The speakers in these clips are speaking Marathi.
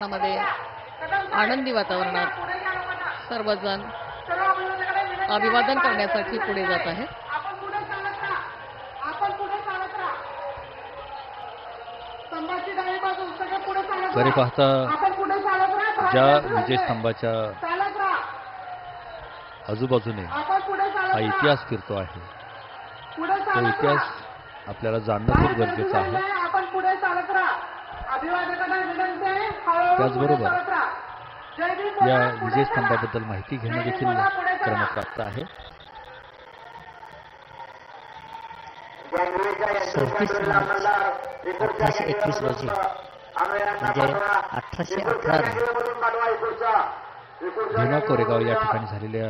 मध्ये आनंदी वातावरणात सर्वजण अभिवादन करण्यासाठी पुढे जात आहेत. खरे पाहता ज्या विजयस्तंभाच्या आजूबाजूने हा इतिहास फिरतो आहे तो इतिहास आपल्याला जाणणं खूप गरजेचं आहे. त्याचबरोबर या विजयस्तंभाबद्दल माहिती घेणं देखील क्रमप्राप्त आहे. 26 मार्च 1821 रोजी म्हणजे 1811 भीमा कोरेगाव या ठिकाणी झालेल्या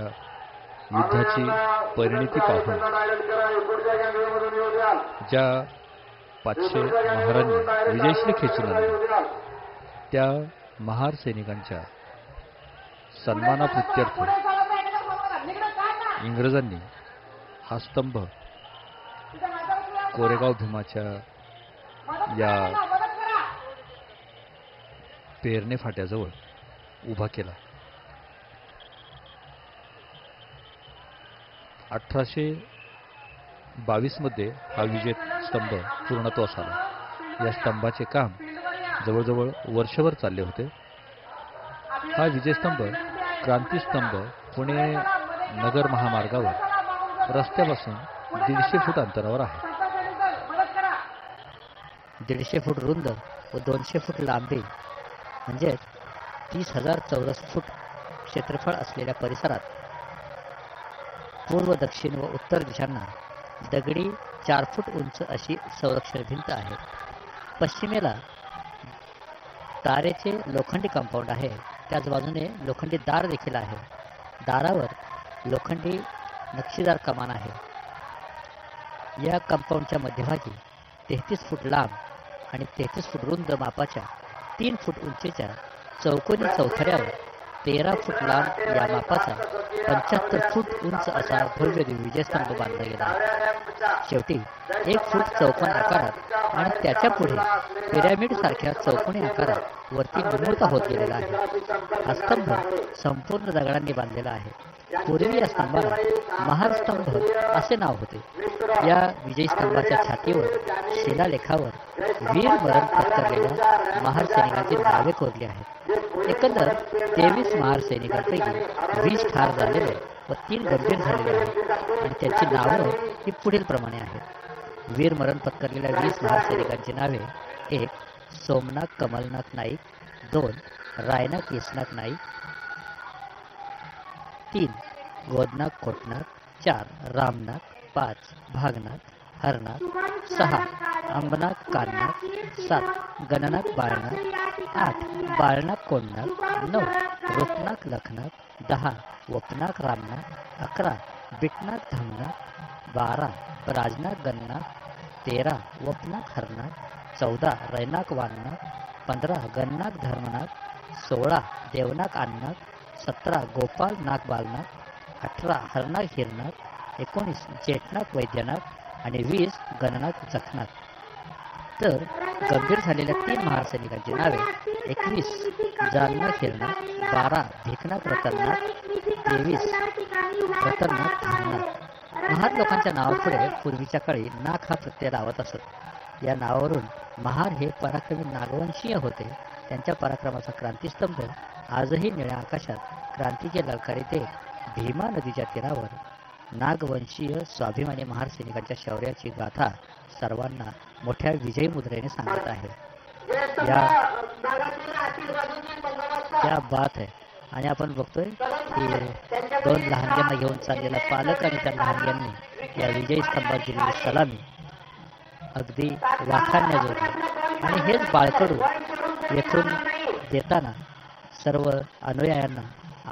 युद्धाची परिणिती पाहून ज्या 500 महारांनी विजयश्री खेचून आणली त्या महार सैनिकांच्या सन्मानाप्रित्यर्थ इंग्रजांनी हा स्तंभ कोरेगाव भीमाच्या या पेरणे फाट्याजवळ उभा केला. 1822 मध्ये हा विजय स्तंभ पूर्णत्वास आला. या स्तंभाचे काम जवळजवळ वर्षभर चालले होते. हा विजयस्तंभ क्रांतीस्तंभ पुणे नगर महामार्गावर रस्त्यापासून 150 फूट अंतरावर आहे. 150 फूट रुंद व 200 फूट लांबी म्हणजे 30,000 चौरस फूट क्षेत्रफळ असलेल्या परिसरात पूर्व दक्षिण व उत्तर दिशांना दगडी 4 फूट उंच अशी संरक्षण भिंत आहे. पश्चिमेला तारेचे लोखंडी कंपाऊंड आहे. त्याच बाजूने लोखंडी दार देखील आहे. दारावर लोखंडी नक्षीदार कमान आहे. या कंपाऊंडच्या मध्यभागी 33 फूट लांब आणि 33 फूट रुंद मापाच्या 3 फूट उंचीच्या चौकोनी चौथऱ्यावर 13 फूट लांब या मापाचा 75 फूट उंच असा भव्य विजयस्तंभ बांधला गेला. शेवटी 1 फूट चौकोन आकारात आणि त्याच्या पुढे पिरॅमिड सारख्या चौकोनी आकारात वरती निमुळता होत गेलेला आहे. हा स्तंभ संपूर्ण दगडांनी बांधलेला आहे. पूर्वी या स्तंभाला महार स्तंभ असे नाव होते. या विजयस्तंभाच्या छातीवर शिलालेखावर वीर मरण पत्करलेल्या महार सैनिकांची नावे कोरली आहेत. एकंदर 23 महार सैनिकांपैकी 20 ठार झालेले व 3 गंभीर झालेले आहेत आणि त्यांची नावं ही पुढील प्रमाणे आहेत. वीर मरण पत्करलेल्या 20 महार सैनिकांची नावे: 1 सोमनाथ कमलनाथ नाईक, 2 रायनाथ येसनाथ नाईक, 3 गोदनाथ कोटनाथ, 4 रामनाथ, 5 भागनाथ हरनाथ, 6 अंबनाथ काननाथ, 7 गणनाथ बाळनाथ, 8 बाळनाथ कोणनाथ, 9 रूपनाथ लखनाथ, 10 वपनाथ रामनाथ, 11 बिटनाथ धामनाथ, 12 राजनाथ गणनाथ, 13 वपनाथ हरनाथ, 14 रैनाथ वाननाथ, 15 गणनाथ धर्मनाथ, 16 देवनाथ अन्नाथ, 17 गोपाल नाथ बालनाथ, 18 हरनाथ हिरनाथ, 19 जेठनाथ वैद्यनाथ आणि 20 गणनाथ जखनाथ. तर गंभीर झालेल्या 3 महार सैनिकांची नावे: 21 जालनाथ हिरनाथ, 12 भिकनाथ रतननाथ, 23 रतननाथ धामनाथ. महार लोकांच्या नावापुढे पूर्वीच्या काळी नाग हा प्रत्यय लावत असत. या नावावरून महार हे पराक्रमी नागवंशीय होते. त्यांच्या पराक्रमाचा क्रांतीस्तंभ आजही निळ्या आकाशात क्रांतीचे ललकारी देत भीमा नदीच्या तीरावर नागवंशीय स्वाभिमानी महार सैनिकांच्या शौर्याची गाथा सर्वांना मोठ्या विजयी मुद्रेने सांगत आहे. या बात आहे. आणि आपण बघतोय की 2 लहानग्यांना घेऊन चाललेला पालक आणि त्या लहानग्यांनी या विजयी स्तंभात दिलेली सलामी अगदी वाखाणण्याजोगी. आणि हेच बाळकडू येथून देताना सर्व अनुयायांना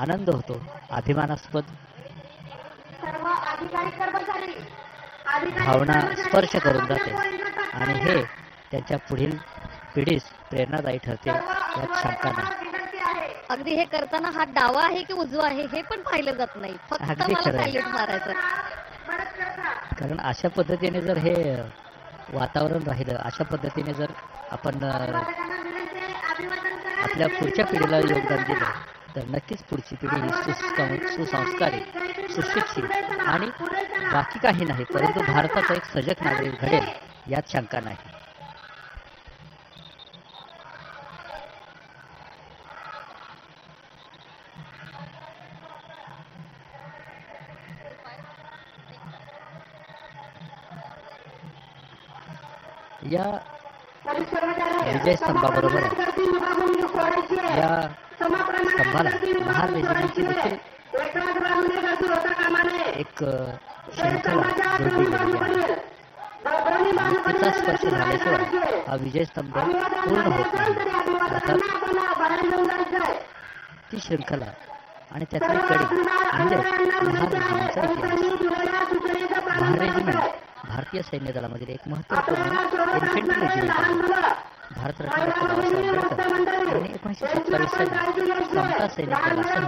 आनंद होतो. अभिमानास्पद भावना स्पर्श करून जाते आणि हे त्यांच्या पुढील पिढीस प्रेरणादायी ठरते यात शंका नाही. अगदी हे करताना हात डावा आहे की उजवा आहे हे पण पाहिलं जात नाही. फक्त मला सायलेंट मारायचं. कारण अशा पद्धतीने जर हे वातावरण राहिलं, अशा पद्धतीने जर आपण आपल्या पुढच्या पिढीला योगदान दिलं तर नक्कीच पुढची पिढी ही सुसंस्कारित, सुशिक्षित आणि बाकी काही नाही परंतु भारताचा एक सजग नागरिक घडेल यात शंका नाही. या विजय स्तंभाबरोबर या स्तंभाला महार रेजिमेंटची देखील एक शृंखला जोडली गेलेली आहे. त्याचा स्पर्श झाल्याशिवाय हा विजय स्तंभ पूर्ण होत नाही. अर्थात ती शृंखला आणि त्यातली कडी म्हणजे महार रेजिमेंटचा इतिहास. महार रेजिमेंट भारतीय सैन्य दलामधील एक महत्त्वपूर्ण इन्फंट्री रेजिमेंट आहे. भारतरत्न डॉक्टर बाबासाहेब आंबेडकर यांनी 1927 साली समता सैनिक दलासह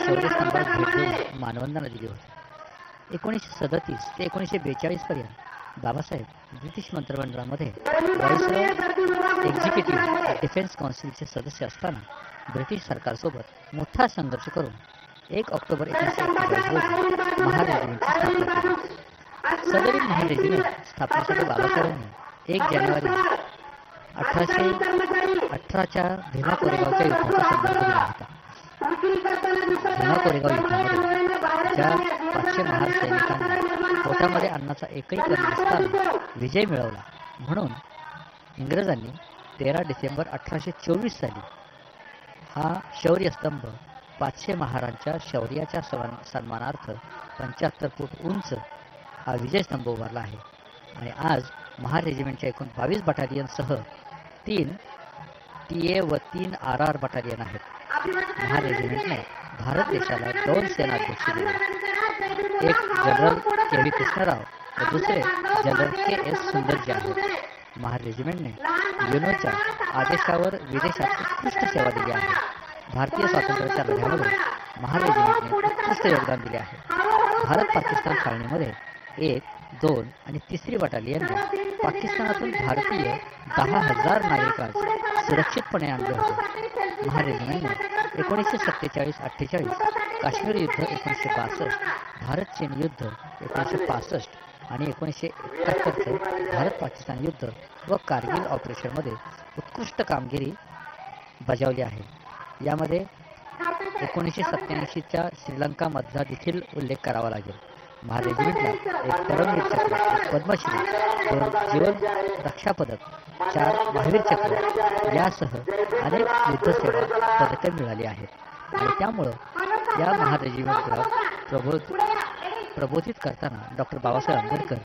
शौर्यस्तंभास भेट देऊन मानवंदना दिली होती. 1937 ते 1942 पर्यंत बाबासाहेब ब्रिटिश मंत्रिमंडळामध्ये व्हाईसरॉय एक्झिक्युटिव्ह डिफेन्स काउन्सिलचे सदस्य असताना ब्रिटिश सरकारसोबत मोठा संघर्ष करून 1 ऑक्टोबर 1941 रोजी महार रेजिमेंटची स्थापना केली. सदरील महार रेजिमेंट स्थापनेसाठी बाबासाहेबांनी 1 जानेवारी 1818च्या भीमा कोरेगावच्या युद्धाचा संदर्भ दिला होता. भीमा कोरेगाव युद्धामध्ये ज्या 500 महार सैनिकांनी पोटामध्ये अन्नाचा एकही कण नसताना विजय मिळवला म्हणून इंग्रजांनी 13 डिसेंबर 1824 साली हा शौर्यस्तंभ 500 महारांच्या शौर्याच्या सन्मानार्थ 75 फूट उंच हा विजयस्तंभ उभारला आहे. आणि आज महार रेजिमेंटच्या एकूण 22 बटालियनसह 3 TA व 3 RR बटालियन आहेत. महार रेजिमेंटने भारत देशाला 2 सेनाध्यक्ष दिले, एक जनरल KV कृष्णराव व दुसरे जनरल KS सुंदरजी आहेत. महार रेजिमेंटने युनोच्या आदेशावर विदेशात उत्कृष्ट सेवा दिली आहे. भारतीय स्वातंत्र्याच्या लढ्यामध्ये महार रेजिमेंटने उत्कृष्ट योगदान दिले आहे. भारत पाकिस्तान फाळणीमध्ये 1, 2 आणि 3री बटालियनने पाकिस्तानातून भारतीय 10,000 नागरिकांस सुरक्षितपणे आणले होते. महार रेजिमेंटने 1947-48, काश्मीर युद्ध 1962, भारत चीन युद्ध 1965 आणि 1971चे भारत पाकिस्तान युद्ध व कारगिल ऑपरेशनमध्ये उत्कृष्ट कामगिरी बजावली आहे. यामध्ये 1987च्या श्रीलंकामधला देखील उल्लेख करावा लागेल. महार रेजिमेंटला 1 परमवीर चक्र, 1 पद्मश्री, 2 जीवन रक्षा पदक, 4 महावीर चक्र यासह अनेक युद्धसेवा पदके मिळाली आहेत. आणि त्यामुळं या महार रेजिमेंटला प्रबोधित करताना डॉक्टर बाबासाहेब आंबेडकर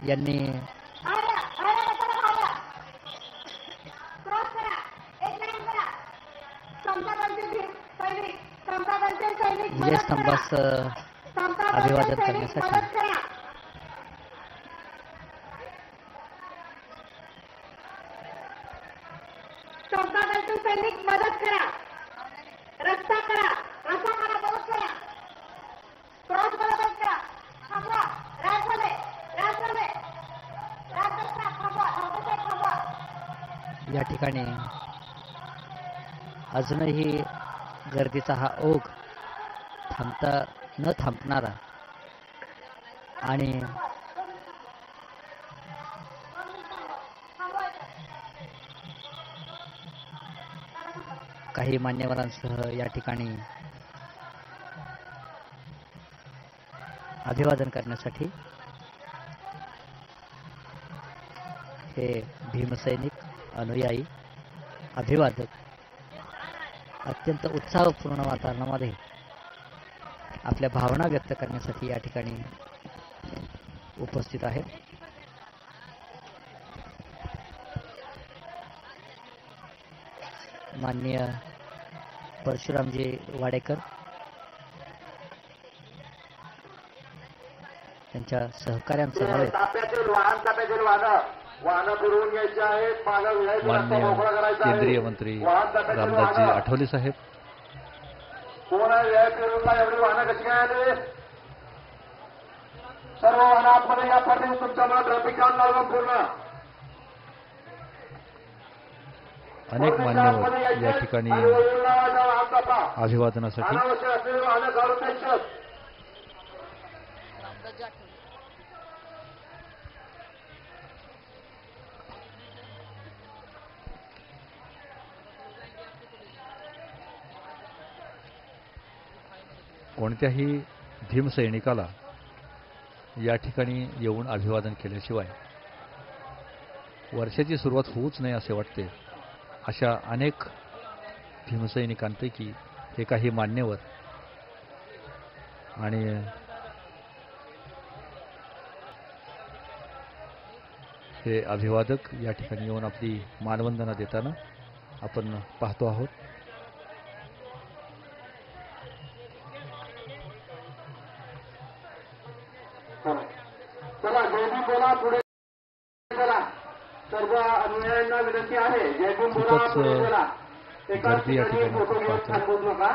यांनी विजयस्तंभास अभिवादन करण्यासाठी सैनिक मदत करा, रस्ता करा, रस्ता करा, मदत करा, क्रॉस मदत करा, थांबवा, राजमध्ये, राजमध्ये, राजमध्ये थांबवा. या ठिकाणी अजूनही गर्दीचा हा ओघ न थांबणारा आणि काही मान्यवरांसह या ठिकाणी अभिवादन करण्यासाठी हे भीमसैनिक, अनुयायी, अभिवादक अत्यंत उत्साहपूर्ण वातावरणामध्ये आपल्या भावना व्यक्त करण्यासाठी या ठिकाणी उपस्थित आहेत. माननीय परशुरामजी वाडेकर त्यांच्या सहकार्यांसमवेत माननीय केंद्रीय मंत्री रामदासजी आठवले साहेब, कोण आहे एवढी वाहनं कशी काय आली? सर्व वाहनं आतमध्ये या पडली तुमच्या मला ट्रॅफिक जाम लागलं पूर्ण. अनेक मान्यवर या ठिकाणी अभिवादनासाठी कोणत्याही भीमसैनिकाला या ठिकाणी येऊन अभिवादन केल्याशिवाय वर्षाची सुरुवात होऊच नये असे वाटते. अशा अनेक भीमसैनिकांपैकी हे काही मान्यवर आणि हे अभिवादक या ठिकाणी येऊन आपली मानवंदना देताना आपण पाहतो आहोत. चला जयभीम बोला पुढे चला. सर्व अनुयायांना विनंती आहे जयभीम बोला पुढे चला. गर्दी या ठिकाणी फोटो घेऊन पाहतो. थांबू नका.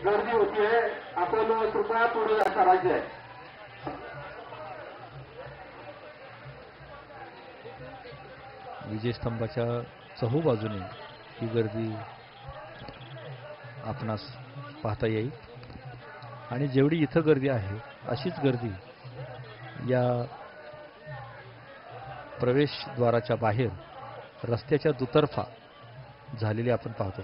गर्दी होतीये. आपण कृपया पुढे करायचे. विजयस्तंभाच्या चहूबाजूने ही गर्दी आपणास पाहता येईल आणि जेवढी इथं गर्दी आहे अशीच गर्दी या प्रवेशद्वाराच्या बाहेर रस्त्याच्या दुतर्फा झालेली आपण पाहतो.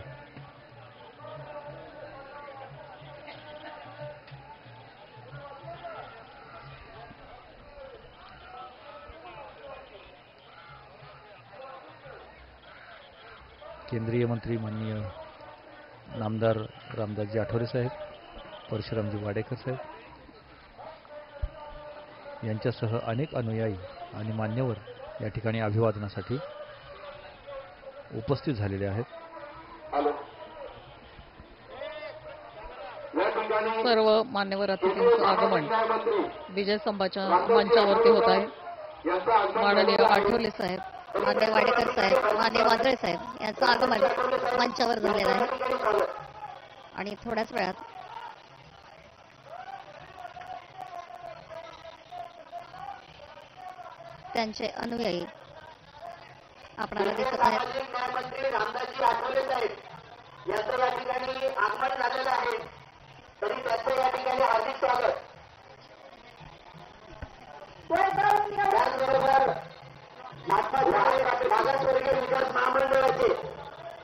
केंद्रीय मंत्री माननीय नामदार रामदासजी आठवले साहेब, परशुरामजी वाडेकर साहेब यांच्यासह अनेक अनुयायी आणि मान्यवर या ठिकाणी अभिवादनासाठी उपस्थित झालेले आहेत. सर्व मान्यवर अतिथींचं आगमन विजयस्तंभाच्या मंचावरती होत आहे. माननीय आठवले साहेब, मान्य वाडेकर साहेब, मान्य वाजळे साहेब यांचं आगमन मंचावर झालेलं आहे आणि थोड्याच वेळात त्यांचे अनुयायी आपणाला दिसत आहेत. मंत्री रामदासजी आठवले साहेब यांचं या ठिकाणी आगमन झालेलं आहे. तरी त्याचं या ठिकाणी हार्दिक स्वागत. त्याचबरोबर मागासवर्गीय विकास महामंडळाचे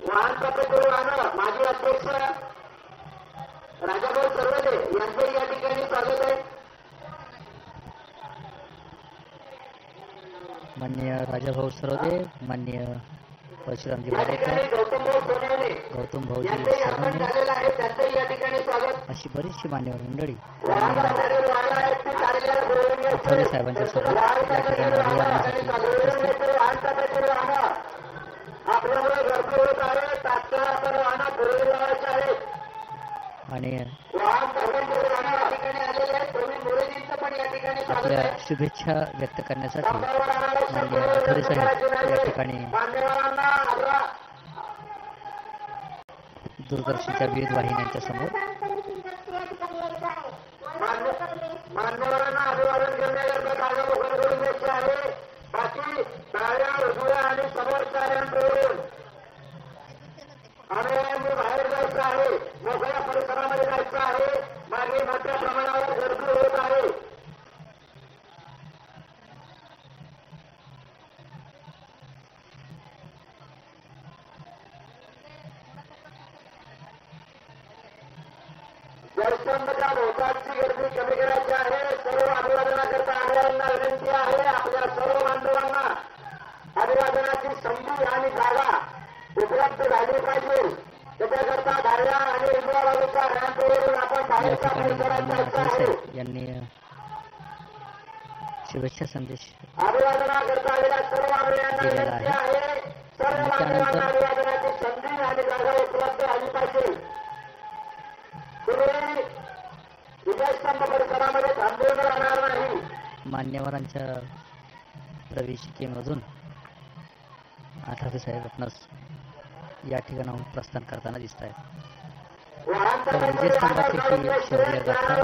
वाहन खाते आणा माजी अध्यक्ष राजाभाऊ सर्वदे यांचं या ठिकाणी स्वागत आहे. माननीय राजाभाऊ सरोदे, माननीय परशुरामजी वाडेकर, गौतम भाऊजी सरवणे अशी बरीचशी मान्यवर मंडळी आठवले साहेबांच्या सोबत या ठिकाणी अभिवादनासाठी आणि आपल्या शुभेच्छा व्यक्त करण्यासाठी माननीय आठवले साहेब या ठिकाणी दूरदर्शनच्या विविध वाहिन्यांच्या समोर मान्यवरांना अभिवादन करण्याकरता काही लोकांकडून द्यायचे आहे. बाकी डाव्या उजव्या आणि समोरच्याकडून अनुयायांनी बाहेर जायचं आहे. मोकळ्या परिसरामध्ये जायचं आहे. मागे मोठ्या प्रमाणावर गर्दी होत आहे. जयस्तंभच्या भोवतालची गर्दी कमी करायची आहे. सर्व अभिवादनाकरता आलेल्यांना विनंती आहे. आपल्या सर्व बांधवांना अभिवादनाची संधी आणि जागा उपलब्ध झाली पाहिजे. त्याच्याकरता डाव्या आणि उजव्या बाजूच्या रॅम्पवरून आपण या बाहेरच्या ठिकाणी परिसरात माननीय जायचं आठवले आहे. साहेब यांनी शुभेच्छा संदेश अभिवादनाकरता आलेल्या सर्व अनुयायांना दिलेला विनंती आहे. आहे. सर्व बांधवांना अभिवादनाची संधी आणि जागा उपलब्ध झाली पाहिजे. तुम्ही विजयस्तंभ परिसरामध्ये थांबून राहणार नाही. मान्यवरांच्या प्रवेशिकेमधून आठवले साहेब आपणास या ठिकाणाहून प्रस्थान करताना दिसत आहेत. तर विजयस्तंभाची ही शौर्य गाथा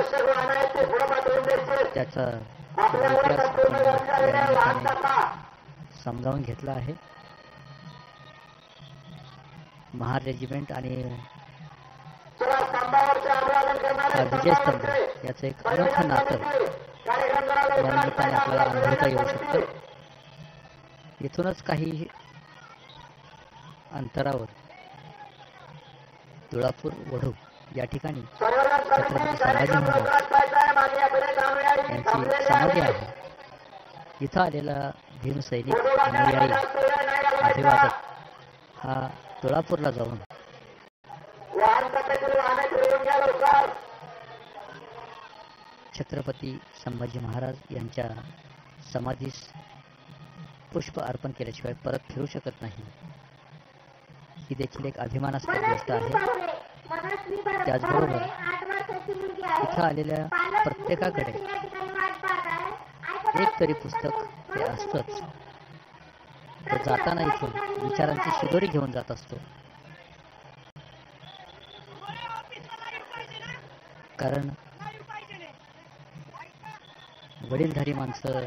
त्याचा इतिहास आपण या निमित्ताने समजावून घेतला आहे. महार रेजिमेंट आणि चला स्तंभावरचे अभिवादन हा करणारे विजयस्तंभ याचं एक अनोखं नातं या निमित्ताने आपल्याला अनुभवता येऊ शकतं. इथूनच काही अंतरावर तुळापूर वढू या ठिकाणी छत्रपती संभाजी महाराज यांची समाधी आहे. इथं आलेला भीमसैनिक अनुयायी अभिवादक हा तुळापूरला जाऊन छत्रपती संभाजी महाराज यांच्या समाधीस पुष्प अर्पण केल्याशिवाय परत फिरू शकत नाही. ही देखील एक अभिमानास्पद गोष्ट आहे. त्याचबरोबर इथं आलेल्या प्रत्येकाकडे एक तरी पुस्तक हे असतंच. तो जाताना इथून विचारांची शिदोरी घेऊन जात असतो. कारण वडीलधारी माणसं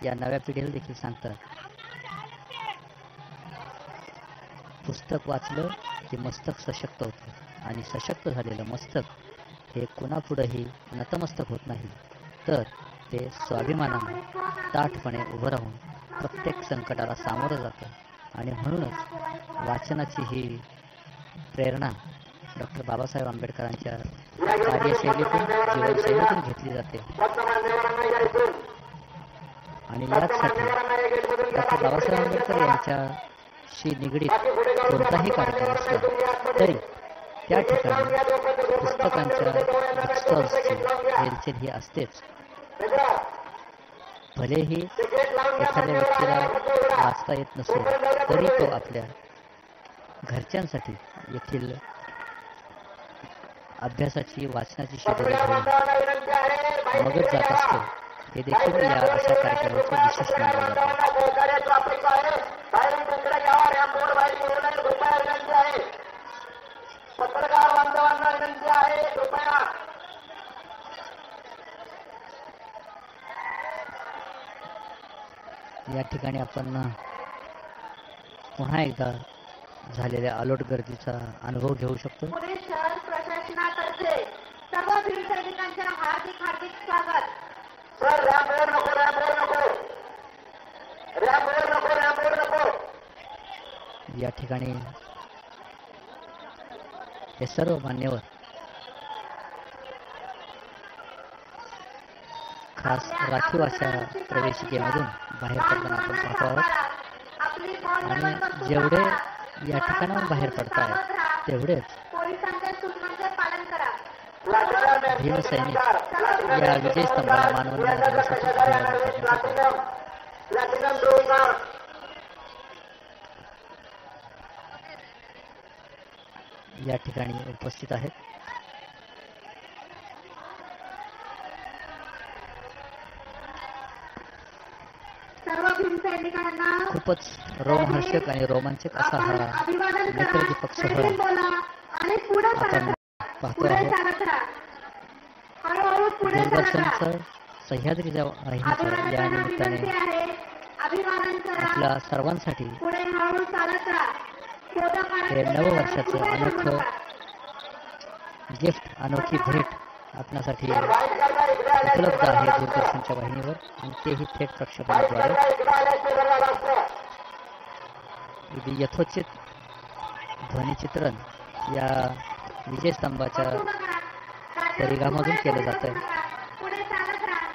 या नव्या पिढीला देखील सांगतात, पुस्तक वाचलं की मस्तक सशक्त होतं आणि सशक्त झालेलं मस्तक हे कुणापुढेही नतमस्तक होत नाही, तर ते स्वाभिमानाने ताठपणे उभं राहून प्रत्येक संकटाला सामोरं जातं. आणि म्हणूनच वाचनाची ही प्रेरणा डॉक्टर बाबासाहेब आंबेडकरांच्या कार्यशैलीतून जीवनशैलीतून घेतली जाते. आणि याचसाठी डॉक्टर बाबासाहेब आंबेडकर यांच्याशी निगडीत कोणताही कार्यक्रम असला तरी त्या ठिकाणी पुस्तकांच्या स्टॉल्सची रेलचेल ही असतेच. भलेही एखाद्या व्यक्तीला वाचता येत नसेल तरी तो आपल्या घरच्यांसाठी येथील अभ्यासाची वाचनाची शिबिरे घेऊन मगच जात असतो. हे देखील या अशा कार्यक्रमाचे विशेष मानले जाते. पत्रकार बांधवांना विनंती आहे, कृपया या ठिकाणी आपण पुन्हा एकदा झालेल्या अलोट गर्दीचा अनुभव घेऊ शकतो. पुणे शहर प्रशासनातर्फे सर्व भीमसैनिकांच्या हार्दिक हार्दिक स्वागत. सर रॅम्पवर नको, रॅम्पवर नको, रॅम्पवर नको, रॅम्पवर नको. या ठिकाणी हे सर्व मान्यवर खास राखीव अशा प्रवेशिकेमधून बाहेर पडताना आपण पाहतो आहोत. आणि जेवढे या ठिकाणाहून बाहेर पडतायत तेवढेच पोलिसांच्या सूचनांचे पालन करा. भीमसैनिक या विजयस्तंभाला मानवंदना देण्यासाठी अभिवादन करण्यासाठी या ठिकाणी उपस्थित आहेत. सर्व भीमसैनिकांना खूपच रोमहर्षक आणि रोमांचक असा हा नेत्रदीपक सोहळा बोला आणि पुढे आपण पाहतो पुढे आहोत. चालत राहा. हळूहळू पुढे चालत राहा. दूरदर्शनचं सह्याद्री वाहिनीचं या निमित्ताने अभिवादन करा. आपल्या सर्वांसाठी पुढे हळूहळू चालत राहा. हे नववर्षाचं अनोखं गिफ्ट, अनोखी भेट आपणासाठी उपलब्ध आहे दूरदर्शनच्या वाहिनीवर आणि तेही थेट प्रक्षेपणाद्वारे. यथोचित ध्वनिचित्रण या विजयस्तंभाच्या परिघामधून केलं जात आहे. पुढे चालत राहा.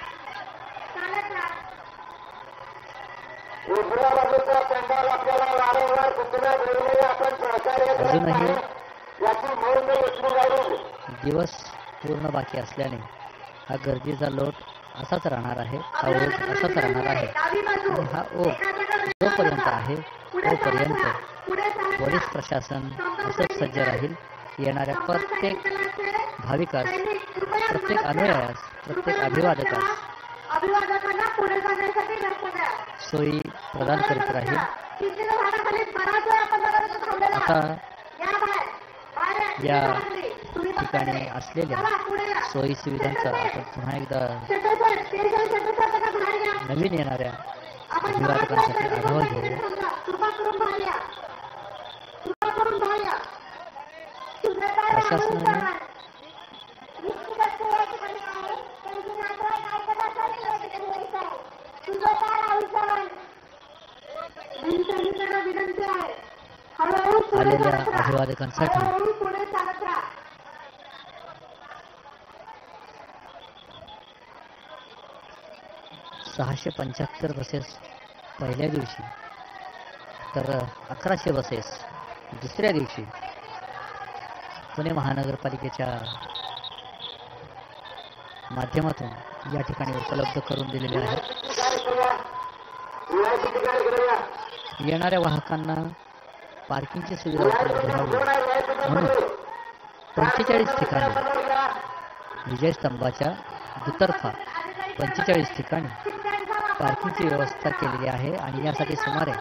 चालत राहा. दुसऱ्या बाजूचा पंडाल आपल्याला वारंवार सूचना देऊनही आपण सहकार्य अजूनही याची नोंद घेतली जाईल. दिवस पूर्ण बाकी असल्याने हा गर्दीचा लोट असाच राहणार आहे, हा ओघ असाच राहणार आहे. आणि हा ओघ जोपर्यंत आहे तोपर्यंत पोलीस प्रशासन असंच सज्ज राहील. येणाऱ्या प्रत्येक भाविकास, प्रत्येक अनुयायास, प्रत्येक अभिवादकास अभिवादकांना पुढे जाण्यासाठी रस्ता द्या. सोयी प्रदान करीत राहील. चिंचेच्या झाडाखाली बराच वेळ आपण बघत थांबलेलो आहोत. आता या बाहेर. बाहेर या तुम्ही ठिकाणी असलेल्या चला, पुढे या. सोयी सुविधांचा आपण पुन्हा एकदा शेतकरी, शेतकरी बाहेर या. नवीन येणाऱ्या आपण अभिवादकांसाठी आढावा घेऊ. कृपा करून बाहेर या. कृपा करून बाहेर प्रशासनाने विनंती आहे हळूहळू आलेल्या अभिवादकांसाठी पुढे चालत राहा. 675 बसेस पहिल्या दिवशी तर 1100 बसेस दुसऱ्या दिवशी पुणे महानगरपालिकेच्या माध्यमातून या ठिकाणी उपलब्ध करून दिलेल्या आहेत. येणाऱ्या वाहकांना पार्किंगची सुविधा उपलब्ध व्हावी म्हणून 45 ठिकाणी विजयस्तंभाच्या दुतर्फा 45 ठिकाणी पार्किंगची व्यवस्था केलेली आहे आणि यासाठी सुमारे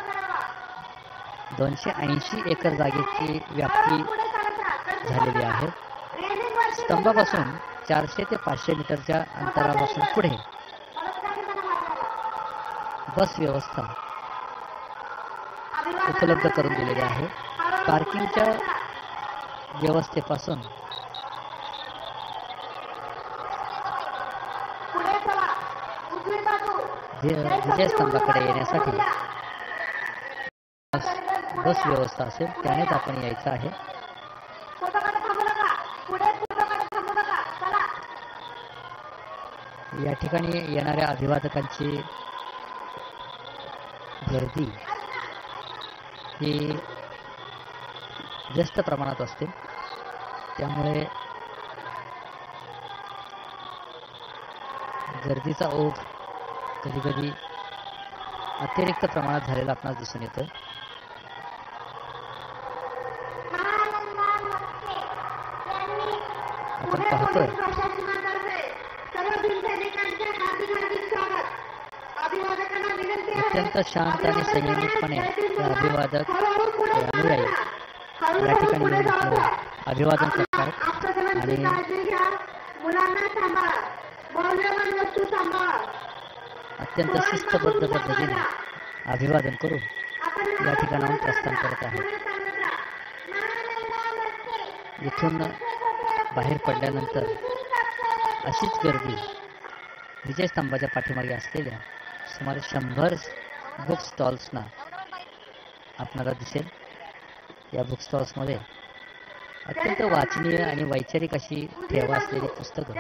280 एकर जागेची व्याप्ती झालेली आहे. स्तंभापासून 400 ते 500 मीटरच्या अंतरापासून पुढे बस व्यवस्था उपलब्ध करून दिलेली आहे. पार्किंगच्या व्यवस्थेपासून विजयस्तंभाकडे येण्यासाठी बस व्यवस्था असेल त्यानेच आपण यायचं आहे. या ठिकाणी येणाऱ्या अभिवादकांची गर्दी ही जास्त प्रमाणात असते त्यामुळे गर्दीचा ओघ कधी कधी अतिरिक्त प्रमाणात झालेला आपणास दिसून येतो. आपण पाहतोय अत्यंत शांत आणि संयमितपणे हे अभिवादक हे अनुयायी या ठिकाणी येऊन अभिवादन करतात आणि अत्यंत शिस्तबद्ध पद्धतीने अभिवादन करून या ठिकाणाहून प्रस्थान करत आहेत. इथून बाहेर पडल्यानंतर अशीच गर्दी विजयस्तंभाच्या पाठीमागे असलेल्या सुमारे 100 बुक स्टॉल्सना आपल्याला दिसेल. या बुक स्टॉल्समध्ये अत्यंत वाचनीय आणि वैचारिक अशी ठेवा असलेली पुस्तकं,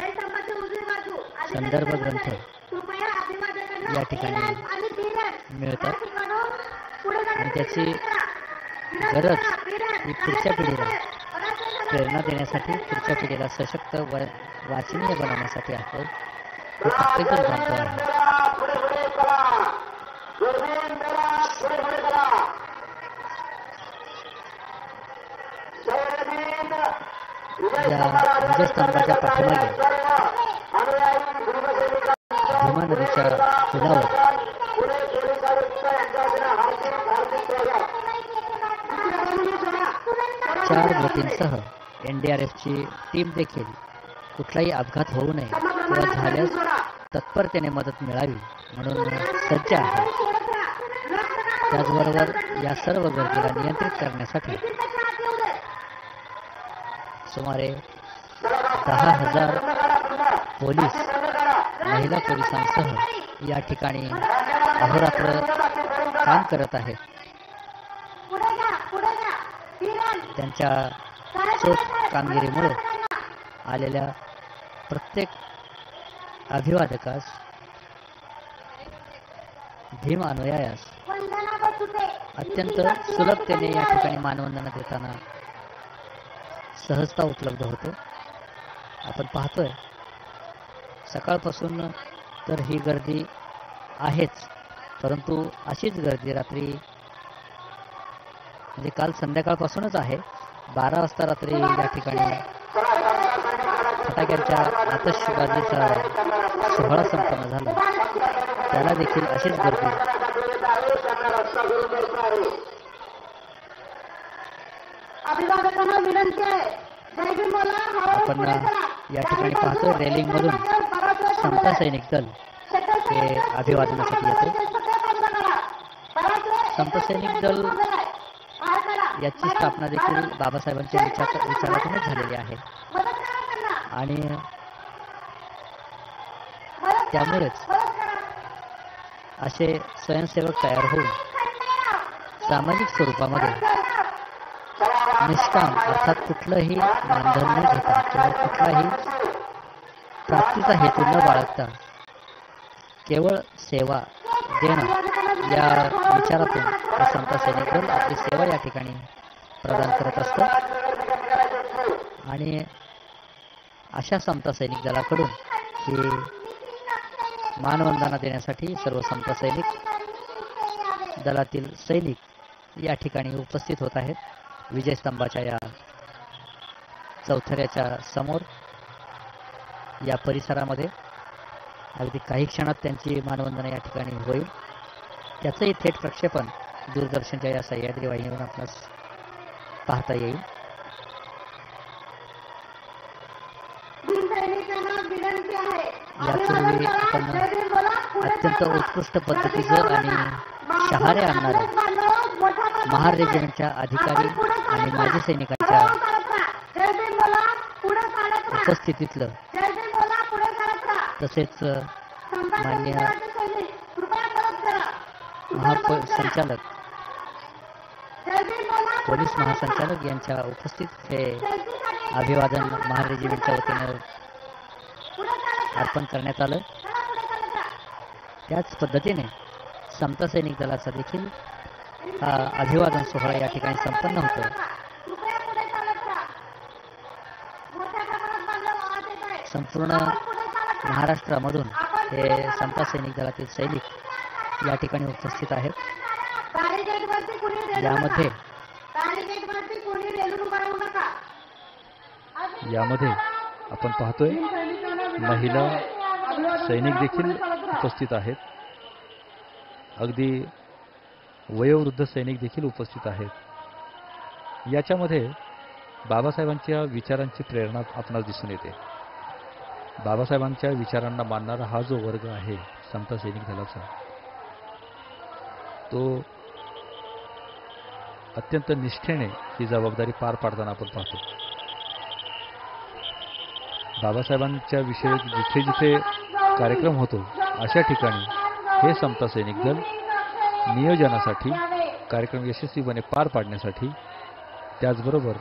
संदर्भ ग्रंथ या ठिकाणी मिळतात आणि त्याची गरज ही पुढच्या पिढीला प्रेरणा देण्यासाठी, पुढच्या पिढीला सशक्त व वाचनीय बनवण्यासाठी आपण हे प्रत्येकजण जाणतो आहे. या विजयस्तंभाच्या पाठीमागे भीमा नदीच्या पुलावर चार बोटींसह NDRFची टीम देखील कुठलाही अपघात होऊ नये किंवा झाल्यास तत्परतेने मदत मिळावी म्हणून सज्ज आहे. त्याचबरोबर या सर्व गर्दीला नियंत्रित करण्यासाठी सुमारे 10,000 पोलीस, महिला पोलिसांसह या ठिकाणी अहोरात्र काम करत आहेत. त्यांच्या चोख कामगिरीमुळे आलेल्या प्रत्येक अभिवादकास, भीम अनुयायास अत्यंत सुलभतेने या ठिकाणी मानवंदना देताना सहजता उपलब्ध होते. आपण पाहतोय सकाळपासून तर ही गर्दी आहेच, परंतु अशीच गर्दी रात्री म्हणजे काल संध्याकाळपासूनच आहे. 12 वाजता रात्री या ठिकाणी फटाक्यांच्या आतषबाजीचा सोहळा संपन्न झाला, त्याला देखील अशीच गर्दी. आपण या ठिकाणी पाहतो रेलिंग मधून समता सैनिक दल हे अभिवादनासाठी येते. समता सैनिक दल याची स्थापना देखील बाबासाहेबांच्या विचारातूनच झालेली आहे मदत करा त्यांना. आणि मदत करा. त्यामुळेच मदत करा. असे स्वयंसेवक तयार होऊन सामाजिक स्वरूपामध्ये निष्काम अर्थात कुठलंही बंधन न घेता किंवा कुठलाही प्राप्तीचा हेतू न बाळगता केवळ सेवा देणं या विचारातून हे समता सैनिक दल आपली सेवा या ठिकाणी प्रदान करत असतं. आणि अशा समता सैनिक दलाकडून ही मानवंदना देण्यासाठी सर्व समता सैनिक दलातील सैनिक या ठिकाणी उपस्थित होत आहेत. विजयस्तंभाच्या या चौथऱ्याच्या समोर या परिसरामध्ये अगदी काही क्षणात त्यांची मानवंदना या ठिकाणी होईल. त्याचंही थेट प्रक्षेपण दूरदर्शनच्या या सह्याद्री वाहिनीवरून आपणास पाहता येईल. विनंती आहे. यापूर्वी आपण अत्यंत उत्कृष्ट पद्धतीचं आणि शहारे आणणारं महार रेजिमेंटच्या अधिकारी आणि माजी सैनिकांच्या उपस्थितीतलं तसेच माननीय महासंचालक पोलीस महासंचालक यांच्या उपस्थित हे अभिवादन महार रेजिमेंटच्या वतीनं अर्पण करण्यात आलं. त्याच पद्धतीने समता सैनिक दलाचा देखील हा अभिवादन सोहळा या ठिकाणी संपन्न होतो. संपूर्ण महाराष्ट्रामधून हे समता सैनिक दलातील सैनिक या ठिकाणी उपस्थित आहेत. यामध्ये आपण पाहतोय महिला सैनिक देखील उपस्थित आहेत. अगदी वयोवृद्ध सैनिक देखील उपस्थित आहेत. याच्यामध्ये बाबासाहेबांच्या विचारांची प्रेरणा आपणास दिसून येते. बाबासाहेबांच्या विचारांना मानणारा हा जो वर्ग आहे समता सैनिक दलाचा, तो अत्यंत निष्ठेने ही जबाबदारी पार पाडताना आपण पाहतो. बाबासाहेबांच्या विषयी जिथे जिथे कार्यक्रम होतो अशा ठिकाणी हे समता सैनिक दल नियोजनासाठी, कार्यक्रम यशस्वीपणे पार पाडण्यासाठी, त्याचबरोबर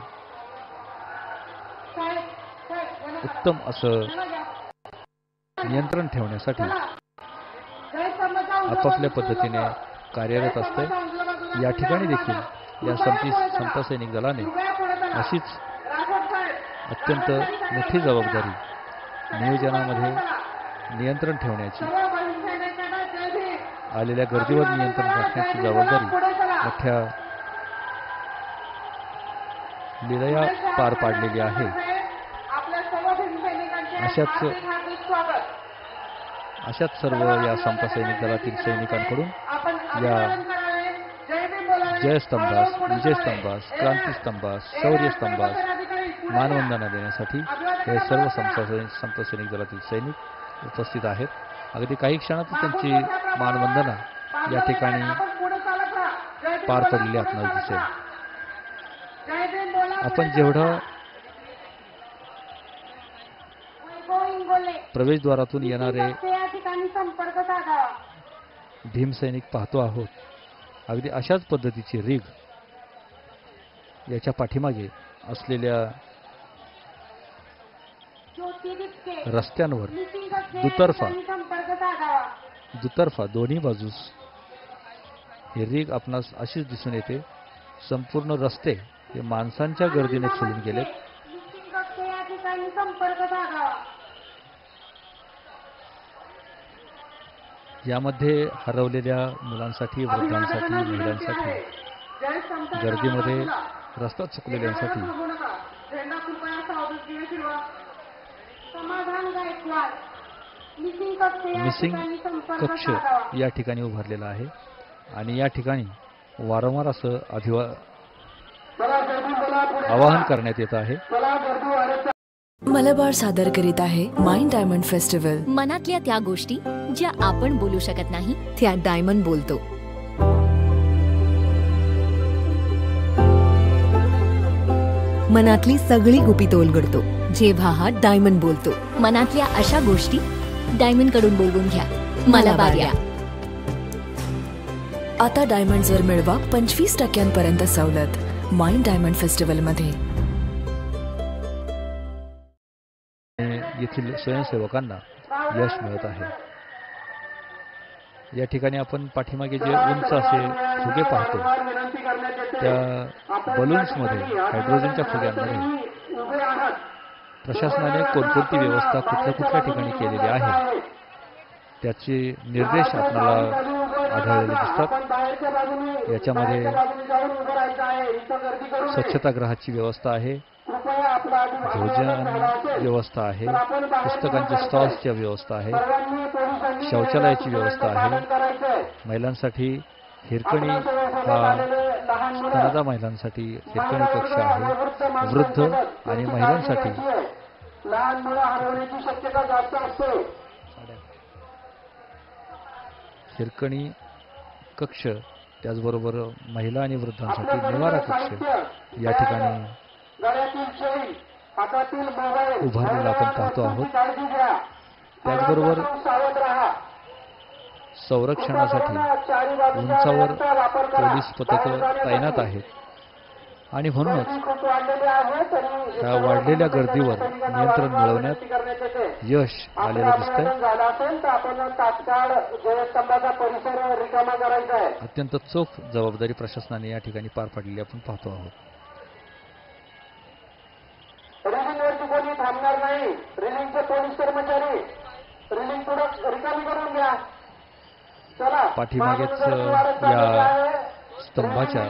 उत्तम असं नियंत्रण ठेवण्यासाठी आपापल्या पद्धतीने कार्यरत असते. या ठिकाणी देखील या समता सैनिक दलाने अशीच अत्यंत मोठी जबाबदारी नियोजनामध्ये नियंत्रण ठेवण्याची, आलेल्या गर्दीवर नियंत्रण राखण्याची जबाबदारी मोठ्या लीलया पार पाडलेली आहे. अशाच सर्व या समता सैनिक दलातील सैनिकांकडून या जयस्तंभास, विजयस्तंभास, क्रांतीस्तंभास, शौर्यस्तंभास मानवंदना देण्यासाठी हे सर्व समता सैनिक दलातील सैनिक उपस्थित आहेत. अगदी काही क्षणातच त्यांची मानवंदना या ठिकाणी पार पडलेली आपल्याला दिसेल. आपण जेवढं प्रवेशद्वारातून येणारे भीमसैनिक पाहतो आहोत, अगदी अशाच पद्धतीची रीग याच्या पाठीमागे असलेल्या रस्त्यांवर दुतर्फा दोन्ही बाजूस ही रीग आपणास अशीच दिसून येते. संपूर्ण रस्ते हे माणसांच्या गर्दीने फुलून गेलेत. यामध्ये हरवलेल्या मुलांसाठी, वृद्धांसाठी, महिलांसाठी, गर्दीमध्ये रस्ता चुकलेल्यांसाठी मिसिंग कक्ष या ठिकाणी उभारलेला आहे. आणि या ठिकाणी वारंवार असं आवाहन करण्यात येत आहे. मलबार सादर करीत आहे माइंड डायमंड फेस्टिवल. मनातल्या त्या गोष्टी ज्या आपण बोलू शकत नाही त्या डायमंड बोलतो. मनातली सगळी गुपितं उलगडतो जेव्हा हा डायमंड बोलतो. मनातल्या अशा गोष्टी डायमंड कडून बोलवून घ्या. मलाबार या. आता डायमंड्सवर मिळवा 25% सवलत माइंड डायमंड फेस्टिवल मध्ये. येथील स्वयंसेवकांना यश मिळत आहे. या ठिकाणी आपण पाठीमागे जे उंच असे फुगे पाहतो त्या बलून्समध्ये हायड्रोजनच्या फुग्यांमध्ये प्रशासनाने कोणकोणती व्यवस्था कुठल्या कुठल्या ठिकाणी केलेली आहे त्याचे निर्देश आपल्याला आढळलेले दिसतात. याच्यामध्ये स्वच्छतागृहाची व्यवस्था आहे, भोजन व्यवस्था आहे, पुस्तकांच्या स्टॉल्सची व्यवस्था आहे, शौचालयाची व्यवस्था आहे, महिलांसाठी हिरकणी हा स्तनदा महिलांसाठी हिरकणी कक्ष आहे, वृद्ध आणि महिलांसाठी लहान मुलं हरवण्याची शक्यता जास्त असते. हिरकणी कक्ष, त्याचबरोबर महिला आणि वृद्धांसाठी निवारा कक्ष या ठिकाणी उभारलेला आपण पाहतो आहोत. त्याचबरोबर संरक्षणासाठी उंचावर पोलीस पथकं तैनात आहेत आणि म्हणूनच या वाढलेल्या गर्दीवर नियंत्रण मिळवण्यात यश आलेलं दिसतंय. अत्यंत चोख जबाबदारी प्रशासनाने या ठिकाणी पार पाडलेली आपण पाहतो आहोत. रिलिंगवरती कोणी थांबणार नाही. रिलिंगचे पोलीस कर्मचारी रिलिंग पुढे रिकामी करून घ्या. चला. पाठीमागेच या स्तंभाच्या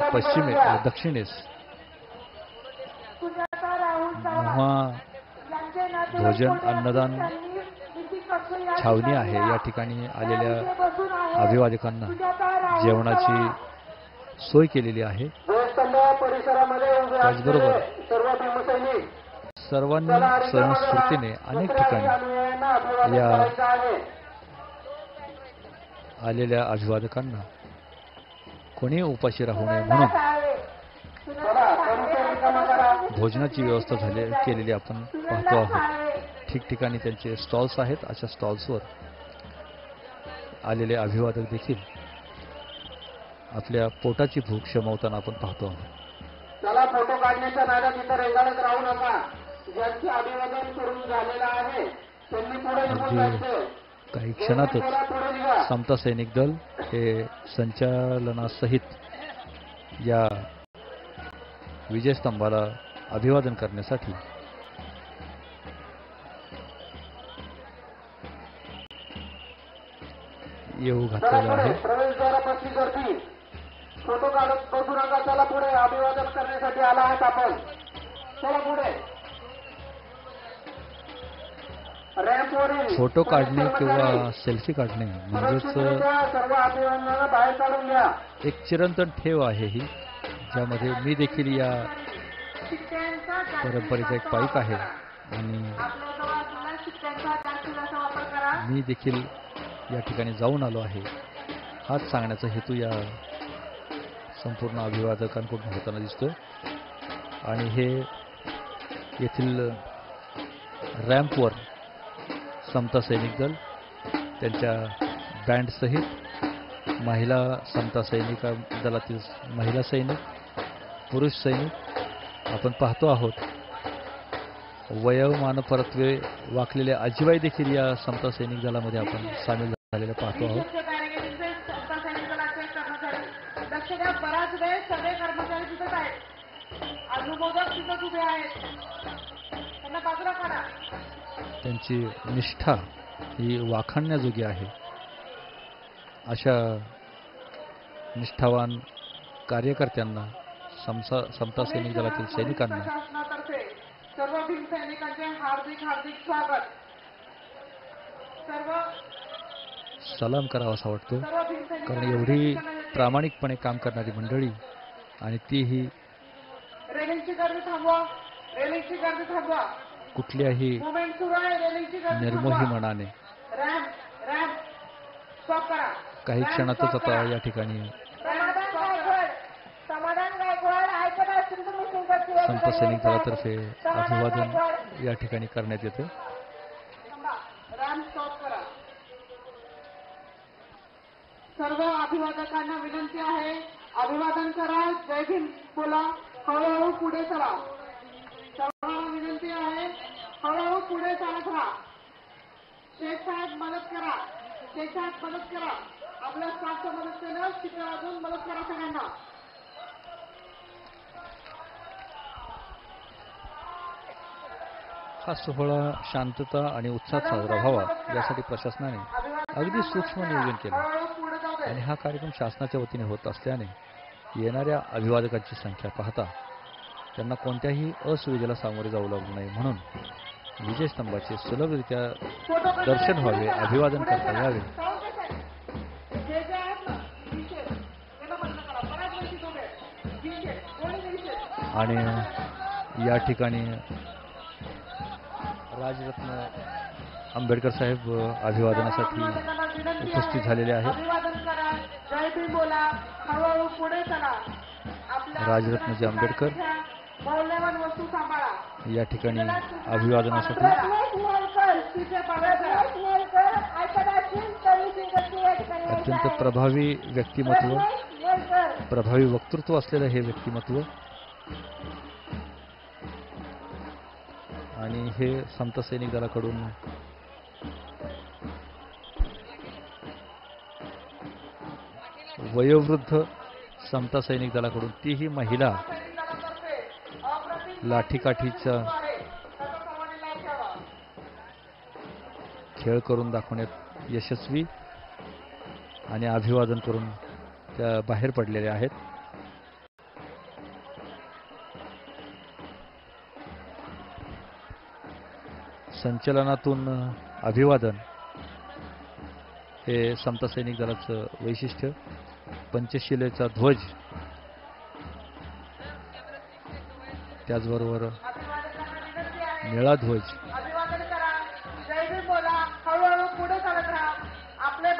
दक्षिणेस भोजन अन्नदान छावणी आहे. या ठिकाणी आलेल्या अभिवादकांना जेवणाची सोय केलेली आहे. त्याचबरोबर सर्वांनी स्वयंस्फूर्तीने अनेक ठिकाणी या आलेल्या अभिवादकांना कोणी उपाशी राहू नये म्हणून भोजनाची व्यवस्था केलेली आपण पाहतो आहोत. ठिकठिकाणी त्यांचे स्टॉल्स आहेत. अशा स्टॉल्सवर आलेले अभिवादक देखील आपल्या पोटाची भूक शमवताना आपण पाहतो आहोत. चला, फोटो काढण्याच्या नादात इथं रेंगाळत राहू नका. ज्यांचे अभिवादन करून झालेलं आहे त्यांनी पुढे येऊन जायचं. काही क्षणातच समता सैनिक दल हे संचालनासहित या विजयस्तंभाला अभिवादन करण्यासाठी येऊ घातलेलं आहे. प्रवेशद्वारापासून गर्दी. फोटो काढत बसू नका. चला पुढे, अभिवादन करण्यासाठी आला आहात आपण. चला पुढे. फोटो काढणे किंवा सेल्फी काढणे म्हणजेच सर्व अभिवादनाला बाहेर काढून घ्या. एक चिरंतन ठेव आहे ही, ज्यामध्ये मी देखील या परंपरेचा एक पाईक आहे आणि मी देखील या ठिकाणी जाऊन आलो आहे. हाच सांगण्याचा हेतू या संपूर्ण अभिवादकांकडून होताना दिसतोय. आणि हे येथील रॅम्पवर समता सैनिक दल त्यांच्या बँडसहित महिला समता सैनिक दलातील महिला सैनिक, पुरुष सैनिक आपण पाहतो आहोत. वयोमानपरत्वे वाकलेले आजीबाई देखील या समता सैनिक दलामध्ये आपण सामील झालेले पाहतो आहोत. बराच वेळ सगळे कर्मचारी तिथेच आहेत. अनुमोदक तिथेच उभे आहेत. त्यांना बाजूला काढा. त्यांची निष्ठा ही वाखाणण्याजोगी आहे. अशा निष्ठावान कार्यकर्त्यांना, समता सैनिक दलातील सैनिकांना सर्व भीम सैनिकांचे हार्दिक हार्दिक स्वागत. सर्व सलाम करावा असा वाटतो, कारण एवढी प्रामाणिकपणे काम करणारी मंडळी आणि तीही रेलिंगची गर्दी थांबवा. रेलिंगची गर्दी थांबवा. कुठल्याही निर्मोही मनाने काही क्षणातच आता या ठिकाणी समाधान गायकवाड ऐकत असतील तुम्ही संत सैनिक दलातर्फे अभिवादन या ठिकाणी करण्यात येते. रॅम्प स्टॉप करा. सर्व अभिवादकांना विनंती आहे, अभिवादन करा, जय भीम बोला, हळूहळू पुढे चला. सर्वांना विनंती आहे, हळूहळू पुढे चालत राहा. शेख साहेब मदत करा, शेख साहेब मदत करा. आपल्या स्टाफचं मदत केलं, तिथे अजून मदत करा सगळ्यांना. हा सोहळा शांतता आणि उत्साहात साजरा व्हावा यासाठी प्रशासनाने अगदी सूक्ष्म नियोजन केलं आणि हा कार्यक्रम शासनाच्या वतीने होत असल्याने येणाऱ्या अभिवादकांची संख्या पाहता त्यांना कोणत्याही असुविधेला सामोरे जाऊ लागू नये म्हणून विजयस्तंभाचे सुलभरित्या दर्शन व्हावे, अभिवादन करता यावे आणि या ठिकाणी राजरत्न आंबेडकर साहेब अभिवादनासाठी उपस्थित झालेले आहेत. राजरत्नजी आंबेडकर या ठिकाणी अभिवादनासाठी अत्यंत प्रभावी व्यक्तिमत्व, प्रभावी वक्तृत्व असलेलं हे व्यक्तिमत्व आणि हे संत सैनिक दलाकडून वयोवृद्ध समता सैनिक दलाकडून तीही महिला लाठीकाठीचा खेळ करून दाखवण्यात यशस्वी आणि अभिवादन करून त्या बाहेर पडलेल्या आहेत. संचलनातून अभिवादन हे समता सैनिक दलाचं वैशिष्ट्य. पंचशिलेचा ध्वज, त्याचबरोबर निळा ध्वज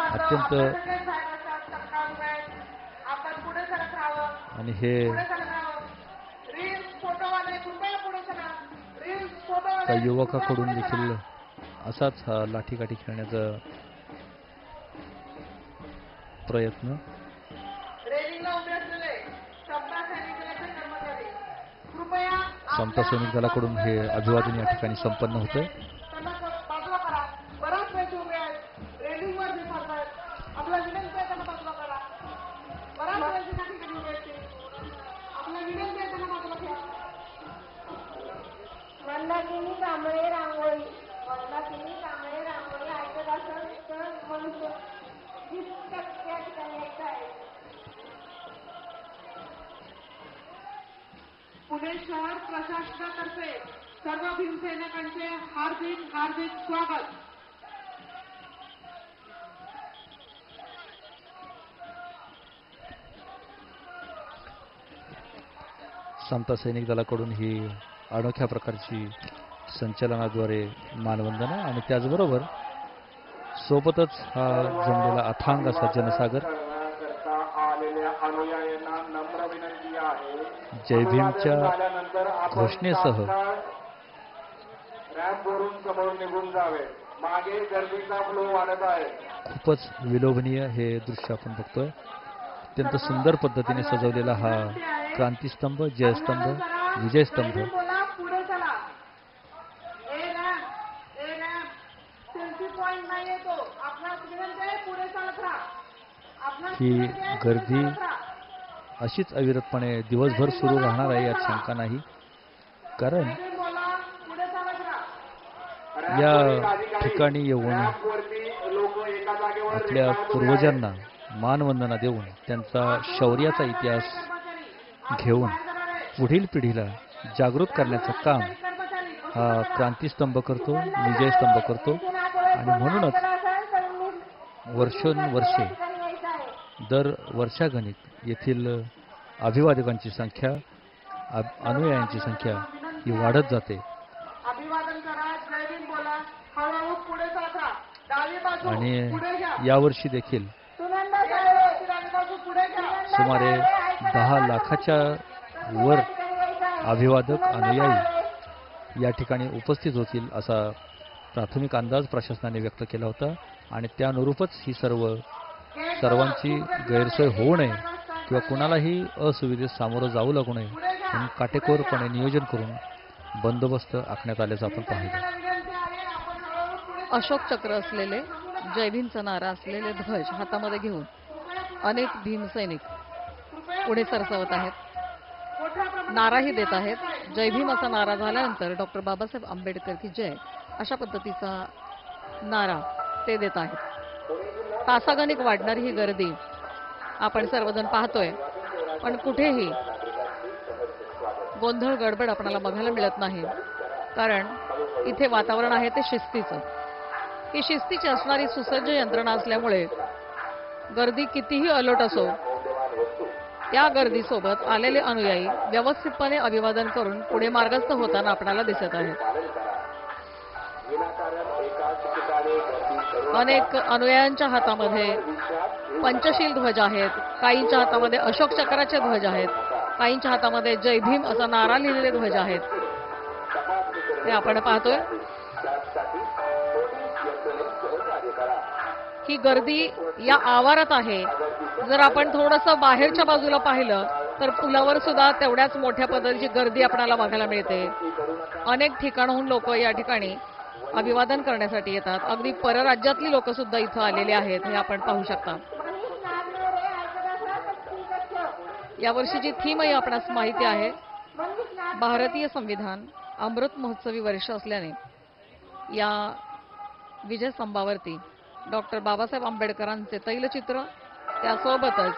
अत्यंत आणि हे काही युवकाकडून देखील असाच हा लाठीकाठी खेळण्याचा प्रयत्न. समता सैनिक दलाकडून हे अभिवादन या ठिकाणी संपन्न होते. पुणे शहर प्रशासनातर्फे सर्व भीमसैनिकांचे हार्दिक हार्दिक स्वागत. समता सैनिक दलाकडून ही अनोख्या प्रकारची संचलनाद्वारे मानवंदना आणि त्याचबरोबर सोबतच हा जमलेला अथांग असा जनसागर. जय भीमच्या घोषणेसह खूपच विलोभनीय हे दृश्य आपण बघतोय. अत्यंत सुंदर पद्धतीने सजवलेला हा क्रांतीस्तंभ, जयस्तंभ, विजयस्तंभ ही गर्दी अशीच अविरतपणे दिवसभर सुरू राहणार आहे यात शंका नाही. कारण या ठिकाणी येऊन आपल्या पूर्वजांना मानवंदना देऊन त्यांचा शौर्याचा इतिहास घेऊन पुढील पिढीला जागृत करण्याचं काम हा क्रांतीस्तंभ करतो, विजयस्तंभ करतो. आणि म्हणूनच वर्षोनवर्षे दर वर्षागणिक येथील अभिवादकांची संख्या, अनुयायांची संख्या ही वाढत जाते. आणि यावर्षी देखील सुमारे 10 लाखाच्या वर अभिवादक अनुयायी या ठिकाणी उपस्थित होतील असा प्राथमिक अंदाज प्रशासनाने व्यक्त केला होता आणि त्यानुरूपच ही सर्वांची गैरसोय होऊ नये किंवा कुणालाही असुविधेस सामोरं जाऊ लागू नये म्हणून काटेकोरपणे नियोजन करून बंदोबस्त आखण्यात आल्याचं आपण पाहिलं. अशोक चक्र असलेले, जय भीमचा नारा असलेले ध्वज हातामध्ये घेऊन अनेक भीमसैनिक पुढे सरसावत आहेत, नाराही देत आहेत. जय भीम असा नारा झाल्यानंतर डॉक्टर बाबासाहेब आंबेडकर की जय अशा पद्धतीचा नारा ते देत आहेत. तासागणिक वाढणारी ही गर्दी आपण सर्वजण पाहतोय, पण कुठेही गोंधळ गडबड आपल्याला बघायला मिळत नाही, कारण इथे वातावरण आहे ते शिस्तीचं. ही शिस्तीची असणारी सुसज्ज यंत्रणा असल्यामुळे गर्दी कितीही अलर्ट असो, त्या गर्दीसोबत आलेले अनुयायी व्यवस्थितपणे अभिवादन करून पुढे मार्गस्थ होताना आपल्याला दिसत आहेत. अनेक अनुयायांच्या हातामध्ये पंचशील ध्वज आहेत, काहींच्या हातामध्ये अशोक चक्राचे ध्वज आहेत, काहींच्या हातामध्ये जय भीम असा नारा लिहिलेले ध्वज आहेत. ते आपण पाहतोय. ही गर्दी या आवारात आहे. जर आपण थोडंसं बाहेरच्या बाजूला पाहिलं तर पुलावर सुद्धा तेवढ्याच मोठ्या पद्धतीची गर्दी आपल्याला बघायला मिळते. अनेक ठिकाणाहून लोक या ठिकाणी अभिवादन करण्यासाठी येतात. अगदी परराज्यातली लोक सुद्धा इथं आलेले आहेत, हे आपण पाहू शकता. यावर्षीची थीमही आपणास माहिती आहे, भारतीय संविधान अमृत महोत्सवी वर्ष असल्याने या विजय स्तंभावरती डॉक्टर बाबासाहेब आंबेडकरांचे तैलचित्र, त्यासोबतच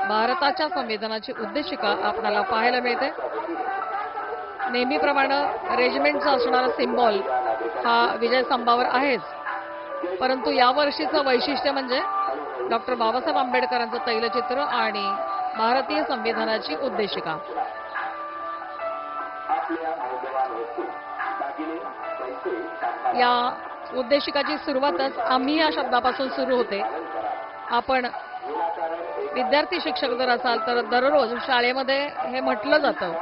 भारताच्या संविधानाची उद्देशिका आपल्याला पाहायला मिळते. नेहमीप्रमाणे रेजिमेंटचा असणारा सिम्बॉल हा विजय स्तंभावर आहेच, परंतु यावर्षीचं वैशिष्ट्य म्हणजे डॉक्टर बाबासाहेब आंबेडकरांचं तैलचित्र आणि भारतीय संविधानाची उद्देशिका. या उद्देशिकाची सुरुवातच आम्ही या शब्दापासून सुरू होते. आपण विद्यार्थी शिक्षक जर असाल तर दररोज शाळेमध्ये हे म्हटलं जातं,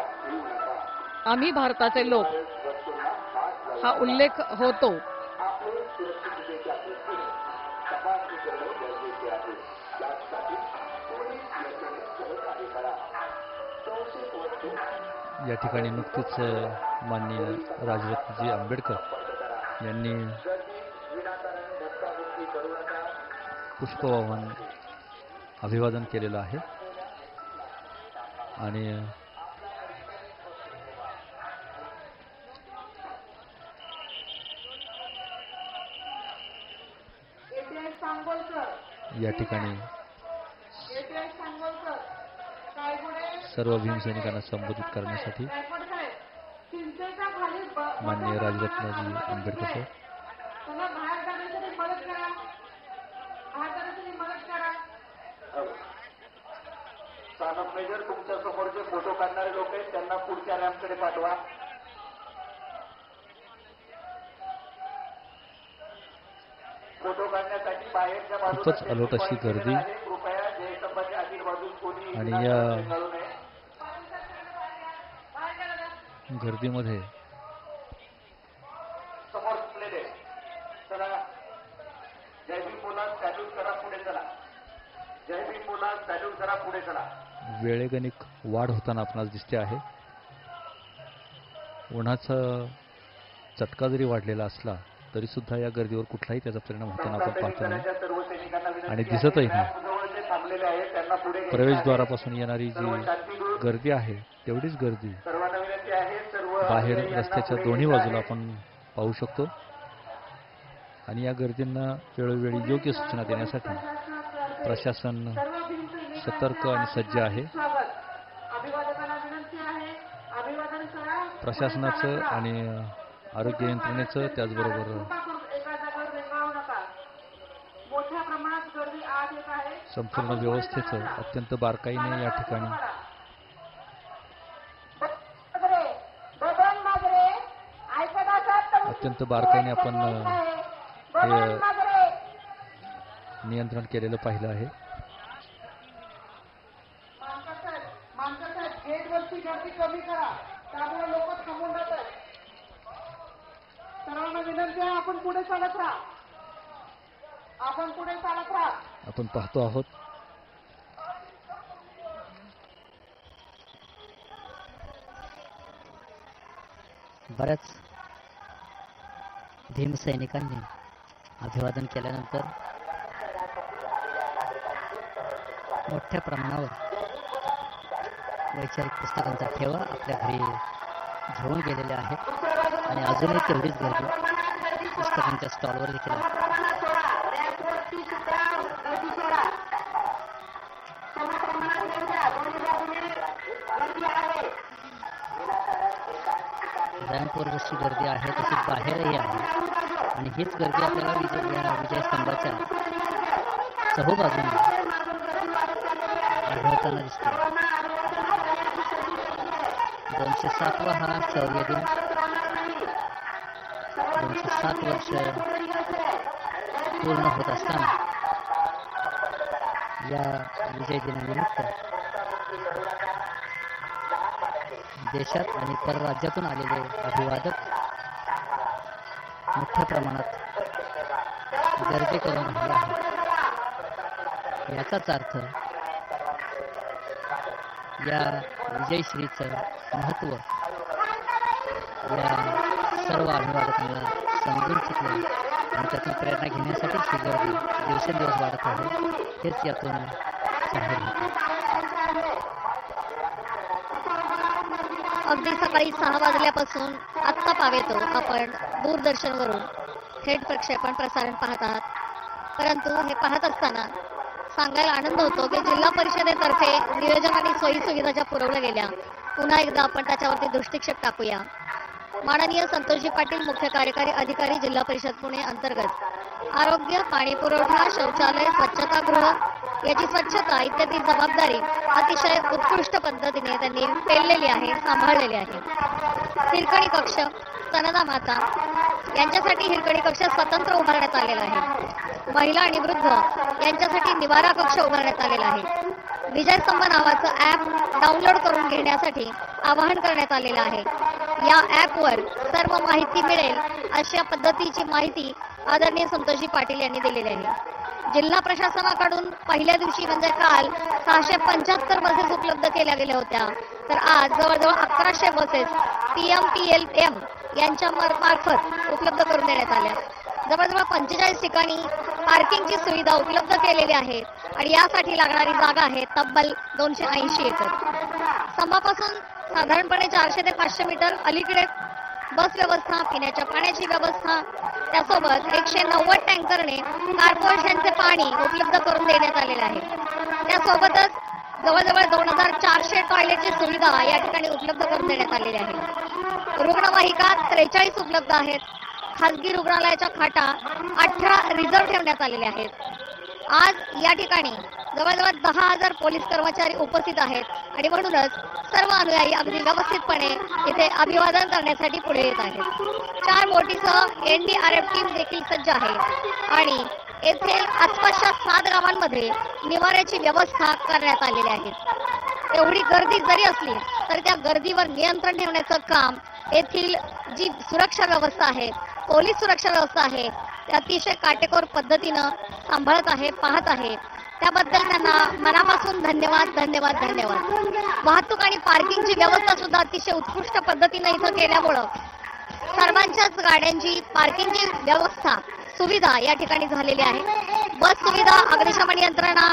आम्ही भारताचे लोक, हा उल्लेख होतो. या ठिकाणी नुकतीच माननीय राजरत्नजी आंबेडकर यांनी पुष्पवाहन अभिवादन केलेलं आहे आणि या ठिकाणी सर्व भीमसैनिकांना संबोधित करण्यासाठी माननीय राजरत्नजी आंबेडकर सर सानप मेजर, तुमच्या समोर जे फोटो काढणारे लोक आहेत त्यांना पुढच्या रॅम्पकडे पाठवा. फोटो काढण्यासाठी बाहेरच्या बाजूला खूपच अलोट अशी गर्दी कृपया जयस्तंभाच्या आतील बाजूस कोणी आणि या गर्दीमध्ये समोर असलेले चला, जय भीम बोला, सॅल्यूट करा, पुढे चला. जय भीम बोला, सॅल्यूट करा, पुढे चला. वेळेगणिक वाढ होताना आपणास दिसते आहे. उन्हाचा चटका जरी वाढलेला असला तरी सुद्धा या गर्दीवर कुठलाही त्याचा परिणाम होताना आपण पाहतो नाही आणि दिसतही नाही. प्रवेशद्वारापासून येणारी जी गर्दी आहे तेवढीच गर्दी बाहेर रस्त्याच्या दोन्ही बाजूला आपण पाहू शकतो आणि या गर्दींना वेळोवेळी योग्य सूचना देण्यासाठी प्रशासन सतर्क आणि सज्ज आहे. प्रशासनाचं आणि आरोग्य यंत्रणेचं त्याचबरोबर संपूर्ण व्यवस्थेचं अत्यंत बारकाईने या ठिकाणी आपण हे नियंत्रण केलेलं पाहिलं आहे. गेटवरची गर्दी कमी करा. आपण पुढे चालत राहा. आपण पुढे चालत राहा. आपण पाहतो आहोत बऱ्याच भीमसैनिकांनी अभिवादन केल्यानंतर मोठ्या प्रमाणावर वैचारिक पुस्तकांचा ठेवा आपल्या घरी घेऊन गेलेले आहेत आणि अजूनही तेवढीच गर्दी पुस्तकांच्या स्टॉलवर देखील आहे. रॅम्पवर जशी गर्दी आहे तशी बाहेरही आहे आणि हीच गर्दी आपल्याला विजयस्तंभाच्या चहूबाजूने आढळताना दिसते. 207वा हा शौर्य दिन 207 वर्ष पूर्ण होत असताना या विजय दिनानिमित्त देशात आणि परराज्यातून आलेले अभिवादक मोठ्या प्रमाणात गर्दी करून राहिले आहेत. याचाच अर्थ या विजयश्रीचं महत्त्व या सर्व अभिवादकांना समजून चुकलं आणि त्यातून प्रेरणा घेण्यासाठी ही गर्दी दिवसेंदिवस वाढत आहे. हेच यातून जाहीर होते. अगदी सकाळी 6 वाजल्यापासून आत्ता पावेतो आपण दूरदर्शनवरून थेट प्रक्षेपण प्रसारण पाहत आहात. परंतु हे पाहत असताना सांगायला आनंद होतो की जिल्हा परिषदेतर्फे नियोजन आणि सोयी सुविधा ज्या पुरवल्या गेल्या पुन्हा एकदा आपण त्याच्यावरती दृष्टिक्षेप टाकूया. माननीय संतोषजी पाटील मुख्य कार्यकारी अधिकारी जिल्हा परिषद पुणे अंतर्गत आरोग्य, पाणी पुरवठा, शौचालय, स्वच्छतागृह याची स्वच्छता इत्यादी जबाबदारी अतिशय उत्कृष्ट पद्धतीने त्यांनी पेललेली आहे, सांभाळलेली आहे. हिरकणी कक्ष, स्तनदा माता यांच्यासाठी हिरकणी कक्ष स्वतंत्र उभारण्यात आलेला आहे. महिला आणि वृद्ध यांच्यासाठी निवारा कक्ष उभारण्यात आलेला आहे. विजयस्तंभ नावाचं ॲप डाउनलोड करून घेण्यासाठी आवाहन करण्यात आलेलं आहे. या ॲपवर सर्व माहिती मिळेल अशा पद्धतीची माहिती आदरणीय संतोषजी पाटील यांनी दिलेली आहे. जिल्हा प्रशासनाकडून पहिल्या दिवशी म्हणजे काल 675 बसेस उपलब्ध केल्या गेल्या होत्या, तर आज जवळजवळ 1100 बसेस PMPLM यांच्या मार्फत उपलब्ध करून देण्यात आल्या. जवळजवळ 45 ठिकाणी पार्किंगची सुविधा उपलब्ध केलेली आहे आणि यासाठी लागणारी जागा आहे तब्बल 280 एकर. स्तंभापासून साधारणपणे 400 ते 500 मीटर अलीकडे बस व्यवस्था, पिण्याच्या पाण्याची व्यवस्था, त्यासोबत 190 टँकरने कॉर्पोरेशनचे पाणी उपलब्ध करून देण्यात आलेले आहे. त्यासोबतच जवळजवळ 2400 टॉयलेटची सुविधा या ठिकाणी उपलब्ध करून देण्यात आलेली आहे. रुग्णवाहिका 43 उपलब्ध आहेत. खासगी रुग्णालयाच्या खाटा 18 रिझर्व्ह ठेवण्यात आलेल्या आहेत. आज या ठिकाणी जवळजवळ 10,000 पोलीस कर्मचारी उपस्थित आहेत आणि म्हणूनच सर्व अनुयायी अगदी व्यवस्थितपणे इथे अभिवादन करण्यासाठी पुढे येत आहेत. 4 बोटीसह NDRF टीम देखील सज्ज आहे आणि येथे आसपासच्या 7 गावांमध्ये निवाऱ्याची व्यवस्था करण्यात आलेली आहे. एवढी गर्दी जरी असली तर त्या गर्दीवर नियंत्रण ठेवण्याचं काम येथील जी सुरक्षा व्यवस्था आहे, पोलीस सुरक्षा व्यवस्था आहे, ते अतिशय काटेकोर पद्धतीनं सांभाळत आहे, पाहत आहे. त्याबद्दल त्यांना मनापासून धन्यवाद धन्यवाद धन्यवाद. वाहतूक आणि पार्किंगची व्यवस्था सुद्धा अतिशय उत्कृष्ट पद्धतीनं इथं केल्यामुळं सर्वांच्याच गाड्यांची पार्किंगची व्यवस्था सुविधा या ठिकाणी झालेली आहे. बस सुविधा, अग्निशमन यंत्रणा,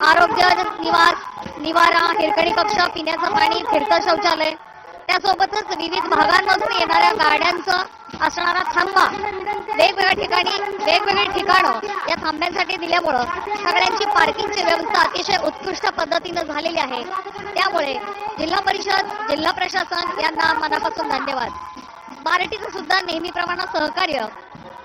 आरोग्य निवास, निवारा, हिरकणी कक्ष, पिण्याचं पाणी, फिरतं शौचालय, त्यासोबतच विविध भागांमधून येणाऱ्या गाड्यांचं असणारा थांबा वेगवेगळ्या ठिकाणी वेगवेगळी ठिकाणं या थांब्यांसाठी दिल्यामुळं सगळ्यांची पार्किंगची व्यवस्था अतिशय उत्कृष्ट पद्धतीनं झालेली आहे. त्यामुळे जिल्हा परिषद, जिल्हा प्रशासन यांना मनापासून धन्यवाद. बार्टीचं सुद्धा नेहमीप्रमाणे सहकार्य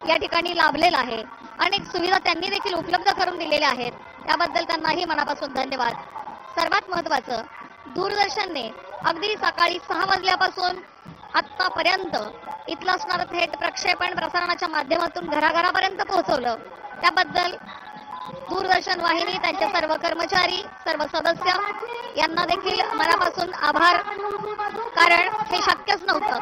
या ठिकाणी लाभलेलं आहे. अनेक सुविधा त्यांनी देखील उपलब्ध करून दिलेल्या आहेत, त्याबद्दल त्यांनाही मनापासून धन्यवाद. सर्वात महत्त्वाचं, दूरदर्शनने अगदी सकाळी 6 वाजल्यापासून आत्तापर्यंत इथलं असणारं थेट प्रक्षेपण प्रसारणाच्या माध्यमातून घराघरापर्यंत पोहोचवलं, त्याबद्दल दूरदर्शन वाहिनी, त्यांचे सर्व कर्मचारी, सर्व सदस्य यांना देखील मनापासून आभार. कारण हे शक्यच नव्हतं.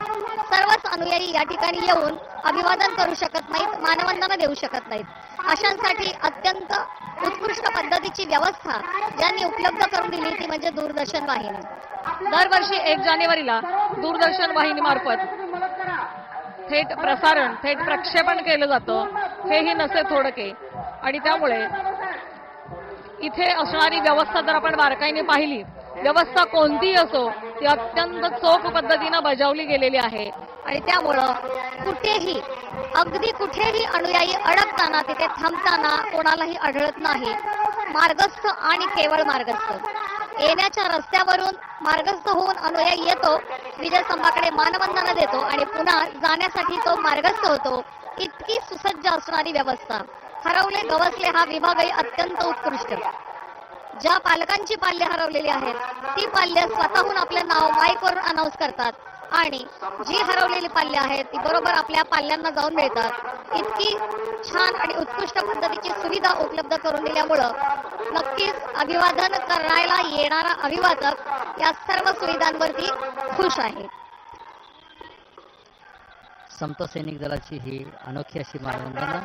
सर्वच अनुयायी या ठिकाणी येऊन अभिवादन करू शकत नाहीत, मानवंदना देऊ शकत नाहीत. अशांसाठी अत्यंत उत्कृष्ट पद्धतीची व्यवस्था ज्यांनी उपलब्ध करून दिली ती म्हणजे दूरदर्शन वाहिनी. दरवर्षी 1 जानेवारीला दूरदर्शन वाहिनीमार्फत थेट प्रसारण, थेट प्रक्षेपण केलं जातं. हेही नसे थोडके, आणि त्यामुळे इथे असणारी व्यवस्था जर आपण बारकाईने पाहिली, व्यवस्था कोणतीही असो ती अत्यंत चोख पद्धतीनं बजावली गेलेली आहे. आणि त्यामुळं कुठेही, अगदी कुठेही अनुयायी अडकताना, तिथे थांबताना कोणालाही आढळत नाही. मार्गस्थ आणि केवळ मार्गस्थ. येण्याच्या रस्त्यावरून मार्गस्थ होऊन अनुयायी येतो, विजयस्तंभाकडे मानवंदना देतो आणि पुन्हा जाण्यासाठी तो मार्गस्थ होतो. इतकी सुसज्ज असणारी व्यवस्था. हरवले गवसले हा विभागही अत्यंत उत्कृष्ट. ज्या पालकांची पाल्य हरवलेली आहेत ती पाल्य स्वतःहून आपलं नाव माईकवरून अनाऊन्स करतात आणि जी हरवलेली पाल्य आहेत ती बरोबर आपल्या पाल्यांना जाऊन मिळतात. इतकी छान आणि उत्कृष्ट पद्धतीची सुविधा उपलब्ध करून दिल्यामुळं नक्कीच अभिवादन करायला येणारा अभिवादक या सर्व सुविधांवरती खुश आहे. समता सैनिक दलाची ही अनोखी अशी मानवंदना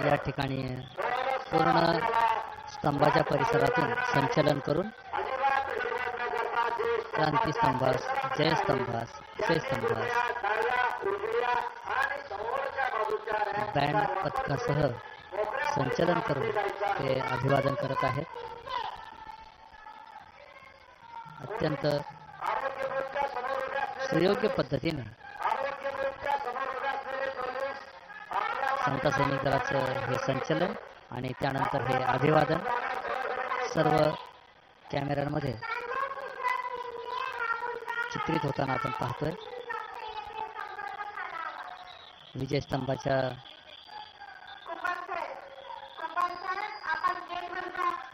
या ठिकाणी पूर्ण स्तंभाच्या परिसरातून संचलन करून क्रांतीस्तंभास, जयस्तंभास, विजयस्तंभास बँड पथकासह संचलन करून ते अभिवादन करत आहेत. अत्यंत सुयोग्य पद्धतीने समता सैनिक दलाचं हे संचलन आणि त्यानंतर हे अभिवादन सर्व कॅमेऱ्यांमध्ये चित्रित होताना आपण पाहतोय. विजयस्तंभाच्या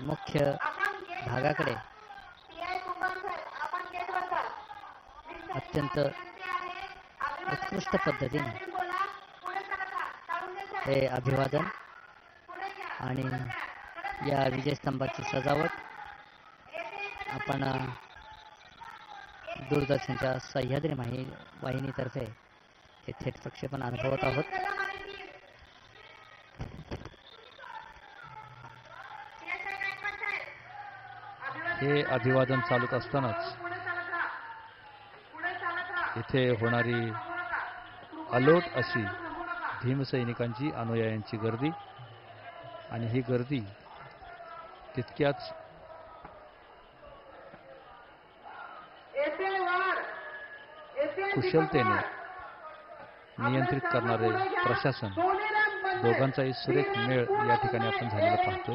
मुख्य भागाकडे अत्यंत उत्कृष्ट पद्धतीने हे अभिवादन आणि या विजयस्तंभाची सजावट आपण दूरदर्शनच्या सह्याद्री वाहिनीतर्फे हे थेट प्रक्षेपण अनुभवत आहोत. हे अभिवादन चालत असतानाच इथे होणारी अलोट अशी भीमसैनिकांची, अनुयायांची गर्दी, आणि ही गर्दी तितक्याच कुशलतेने नियंत्रित करणारे प्रशासन, दोघांचाही सुरेख मेळ या ठिकाणी आपण झालेला पाहतो.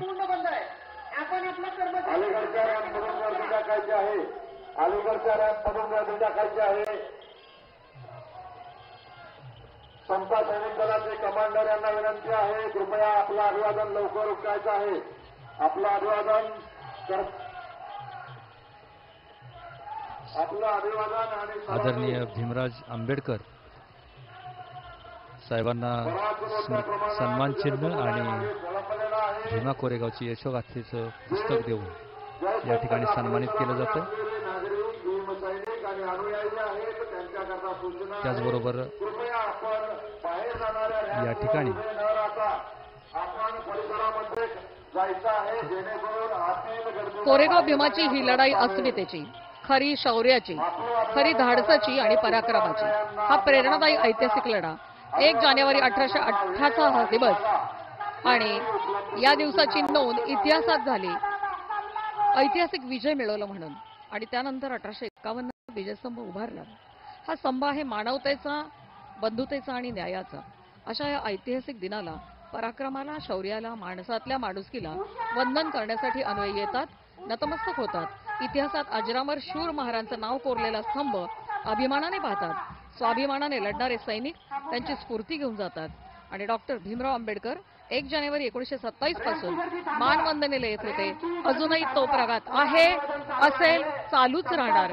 अलीकडच्या रॅम्पमधून गर्दी टाकायची आहे. अलीकडच्या रॅम्पमधून गर्दी टाकायची आहे. समता सैनिक दलाचे कमांडर यांना विनंती आहे, कृपया आपलं अभिवादन लवकर उठवायचं आहे. आपलं अभिवादन आणि आदरणीय भीमराज आंबेडकर साहेबांना सन्मान चिन्ह आणि भीमा कोरेगावची यशोगाथेचं पुस्तक देऊन या ठिकाणी सन्मानित केलं जातं. त्याचबरोबर या ठिकाणी कोरेगाव भीमाची ही लढाई अस्मितेची, खरी शौर्याची, खरी धाडसाची आणि पराक्रमाची. हा प्रेरणादायी ऐतिहासिक लढा 1 जानेवारी 1808चा हा दिवस, आणि या दिवसाची नोंद इतिहासात झाली. ऐतिहासिक विजय मिळवला म्हणून, आणि त्यानंतर 1851 विजयस्तंभ उभारला. हा स्तंभ आहे मानवतेचा, बंधुतेचा आणि न्यायाचा. अशा या ऐतिहासिक दिनाला, पराक्रमाला, शौर्याला, माणसातल्या माणुसकीला वंदन करण्यासाठी अनुयायी येतात, नतमस्तक होतात. इतिहासात अजरामर शूर महाराजांचं नाव कोरलेला स्तंभ अभिमानाने पाहतात. स्वाभिमानाने लढणारे सैनिक त्यांची स्फूर्ती घेऊन जातात. आणि डॉक्टर भीमराव आंबेडकर 1 जानेवारी 1927 पासून मानवंदनेला येत होते. अजूनही तो प्रघात आहे, असेल, चालूच राहणार.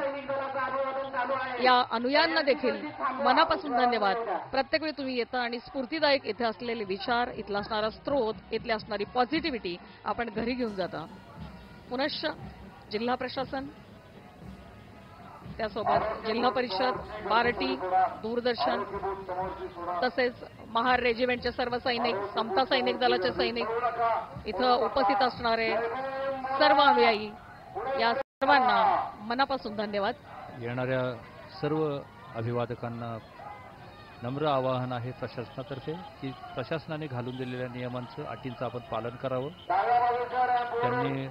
या अनुयांना देखील मनापासून धन्यवाद. प्रत्येक वेळी तुम्ही येता आणि स्फूर्तीदायक इथे असलेले विचार, इथला असणारा स्रोत, इथली असणारी पॉझिटिव्हिटी आपण घरी घेऊन जाता. पुनश्च जिल्हा प्रशासन, त्यासोबत जिल्हा परिषद, बार्टी, दूरदर्शन तसेच महार रेजिमेंटचे सर्व सैनिक, समता सैनिक दलाचे सैनिक, इथं उपस्थित असणारे सर्व अनुयायी, या सर्वांना मनापासून धन्यवाद. येणाऱ्या सर्व अभिवादकांना नम्र आवाहन आहे प्रशासनातर्फे की प्रशासनाने घालून दिलेल्या नियमांचं, अटींचं आपण पालन करावं. त्यांनी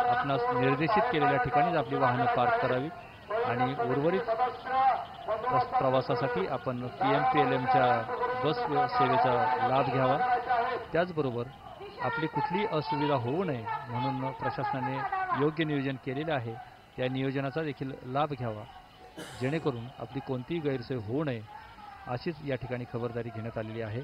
आपणास निर्देशित केलेल्या ठिकाणीच आपली वाहनं पार्क करावी आणि उर्वरित प्रवासासाठी आपण PMPLMच्या बस सेवेचा लाभ घ्यावा. त्याचबरोबर आपली कुठलीही असुविधा होऊ नये म्हणून प्रशासनाने योग्य नियोजन केलेले आहे. त्या नियोजनाचा देखील लाभ घ्यावा, जेणेकरून आपली कोणतीही गैरसोय होऊ नये अशीच या ठिकाणी खबरदारी घेण्यात आलेली आहे.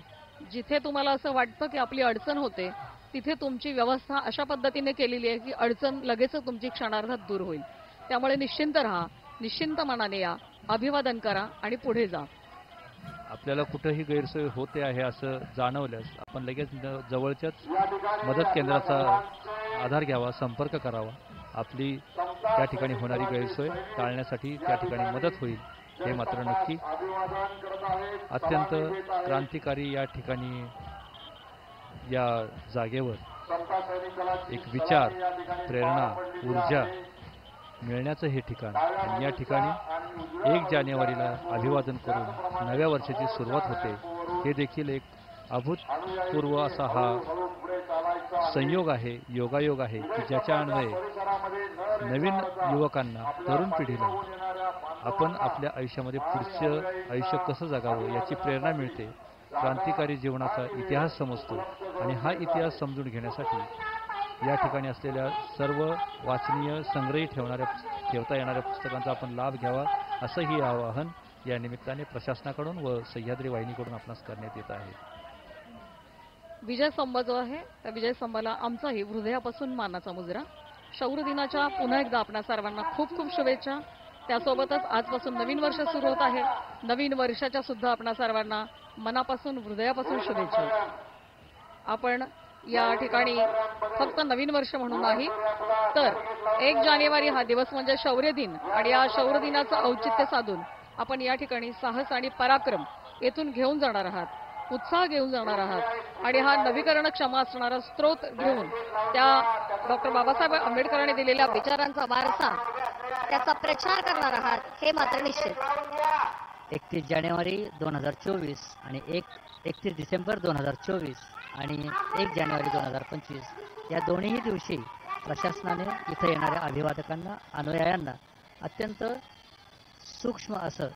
जिथे तुम्हाला असं वाटतं की आपली अडचण होते, तिथे तुमची व्यवस्था अशा पद्धतीने केलेली आहे की अडचण लगेचच तुमची क्षणार्धात दूर होईल. त्यामुळे निश्चिंत राहा, निश्चिंत मनाने या, अभिवादन करा आणि पुढे जा. आपल्याला कुठेही गैरसोय होते आहे असं जाणवल्यास आपण लगेच जवळच्याच मदत केंद्राचा आधार घ्यावा, संपर्क करावा. आपली त्या ठिकाणी होणारी गैरसोय टाळण्यासाठी त्या ठिकाणी मदत होईल हे मात्र नक्की. अत्यंत क्रांतिकारी या ठिकाणी या जागेवर एक विचार, प्रेरणा, ऊर्जा मिळण्याचं हे ठिकाण. आणि या ठिकाणी 1 जानेवारीला अभिवादन करून नव्या वर्षाची सुरुवात होते. हे देखील एक अभूतपूर्व असा हा संयोग आहे, योगायोग आहे की ज्याच्या अन्वये नवीन युवकांना, तरुण पिढीला आपण आपल्या आयुष्यामध्ये पुढचं आयुष्य कसं जगावं याची प्रेरणा मिळते. क्रांतिकारी जीवनाचा इतिहास समजतो आणि हा इतिहास समजून घेण्यासाठी या ठिकाणी असलेल्या सर्व वाचनीय, संग्रही ठेवता येणाऱ्या पुस्तकांचा आपण लाभ घ्यावा, असंही आवाहन या निमित्ताने प्रशासनाकडून व सह्याद्री वाहिनीकडून आपणास करण्यात येत आहे. विजय स्तंभ जो आहे त्या विजय स्तंभाला आमचाही हृदयापासून मानाचा मुजरा. शौर्य दिनाच्या पुन्हा एकदा आपणा सर्वांना खूप खूप शुभेच्छा. त्यासोबतच आजपासून नवीन वर्ष सुरू होत आहे. नवीन वर्षाच्या सुद्धा आपणा सर्वांना मनापासून, हृदयापासून शुभेच्छा. आपण या ठिकाणी फक्त नवीन वर्ष म्हणून नाही तर 1 जानेवारी हा दिवस म्हणजे शौर्य दिन आणि या शौर्य दिनाचं औचित्य साधून आपण या ठिकाणी साहस आणि पराक्रम येथून घेऊन जाणार आहात, उत्साह घेऊन जाणार आहात आणि हा नवीकरण क्षमा असणारा स्रोत घेऊन त्या डॉक्टर बाबासाहेब आंबेडकरांनी दिलेल्या विचारांचा वारसा, त्याचा प्रचार करणार आहात हे मात्र निश्चित. 31 जानेवारी 2024 आणि 31 डिसेंबर 2024 आणि 1 जानेवारी 2025 या दोन्ही दिवशी प्रशासनाने इथे येणाऱ्या अभिवादकांना, अनुयायांना अत्यंत सूक्ष्म असं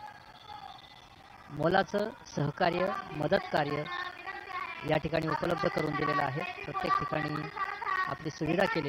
मोलाचं सहकार्य, मदत कार्य या ठिकाणी उपलब्ध करून दिलेलं आहे. प्रत्येक ठिकाणी आपली सुविधा केली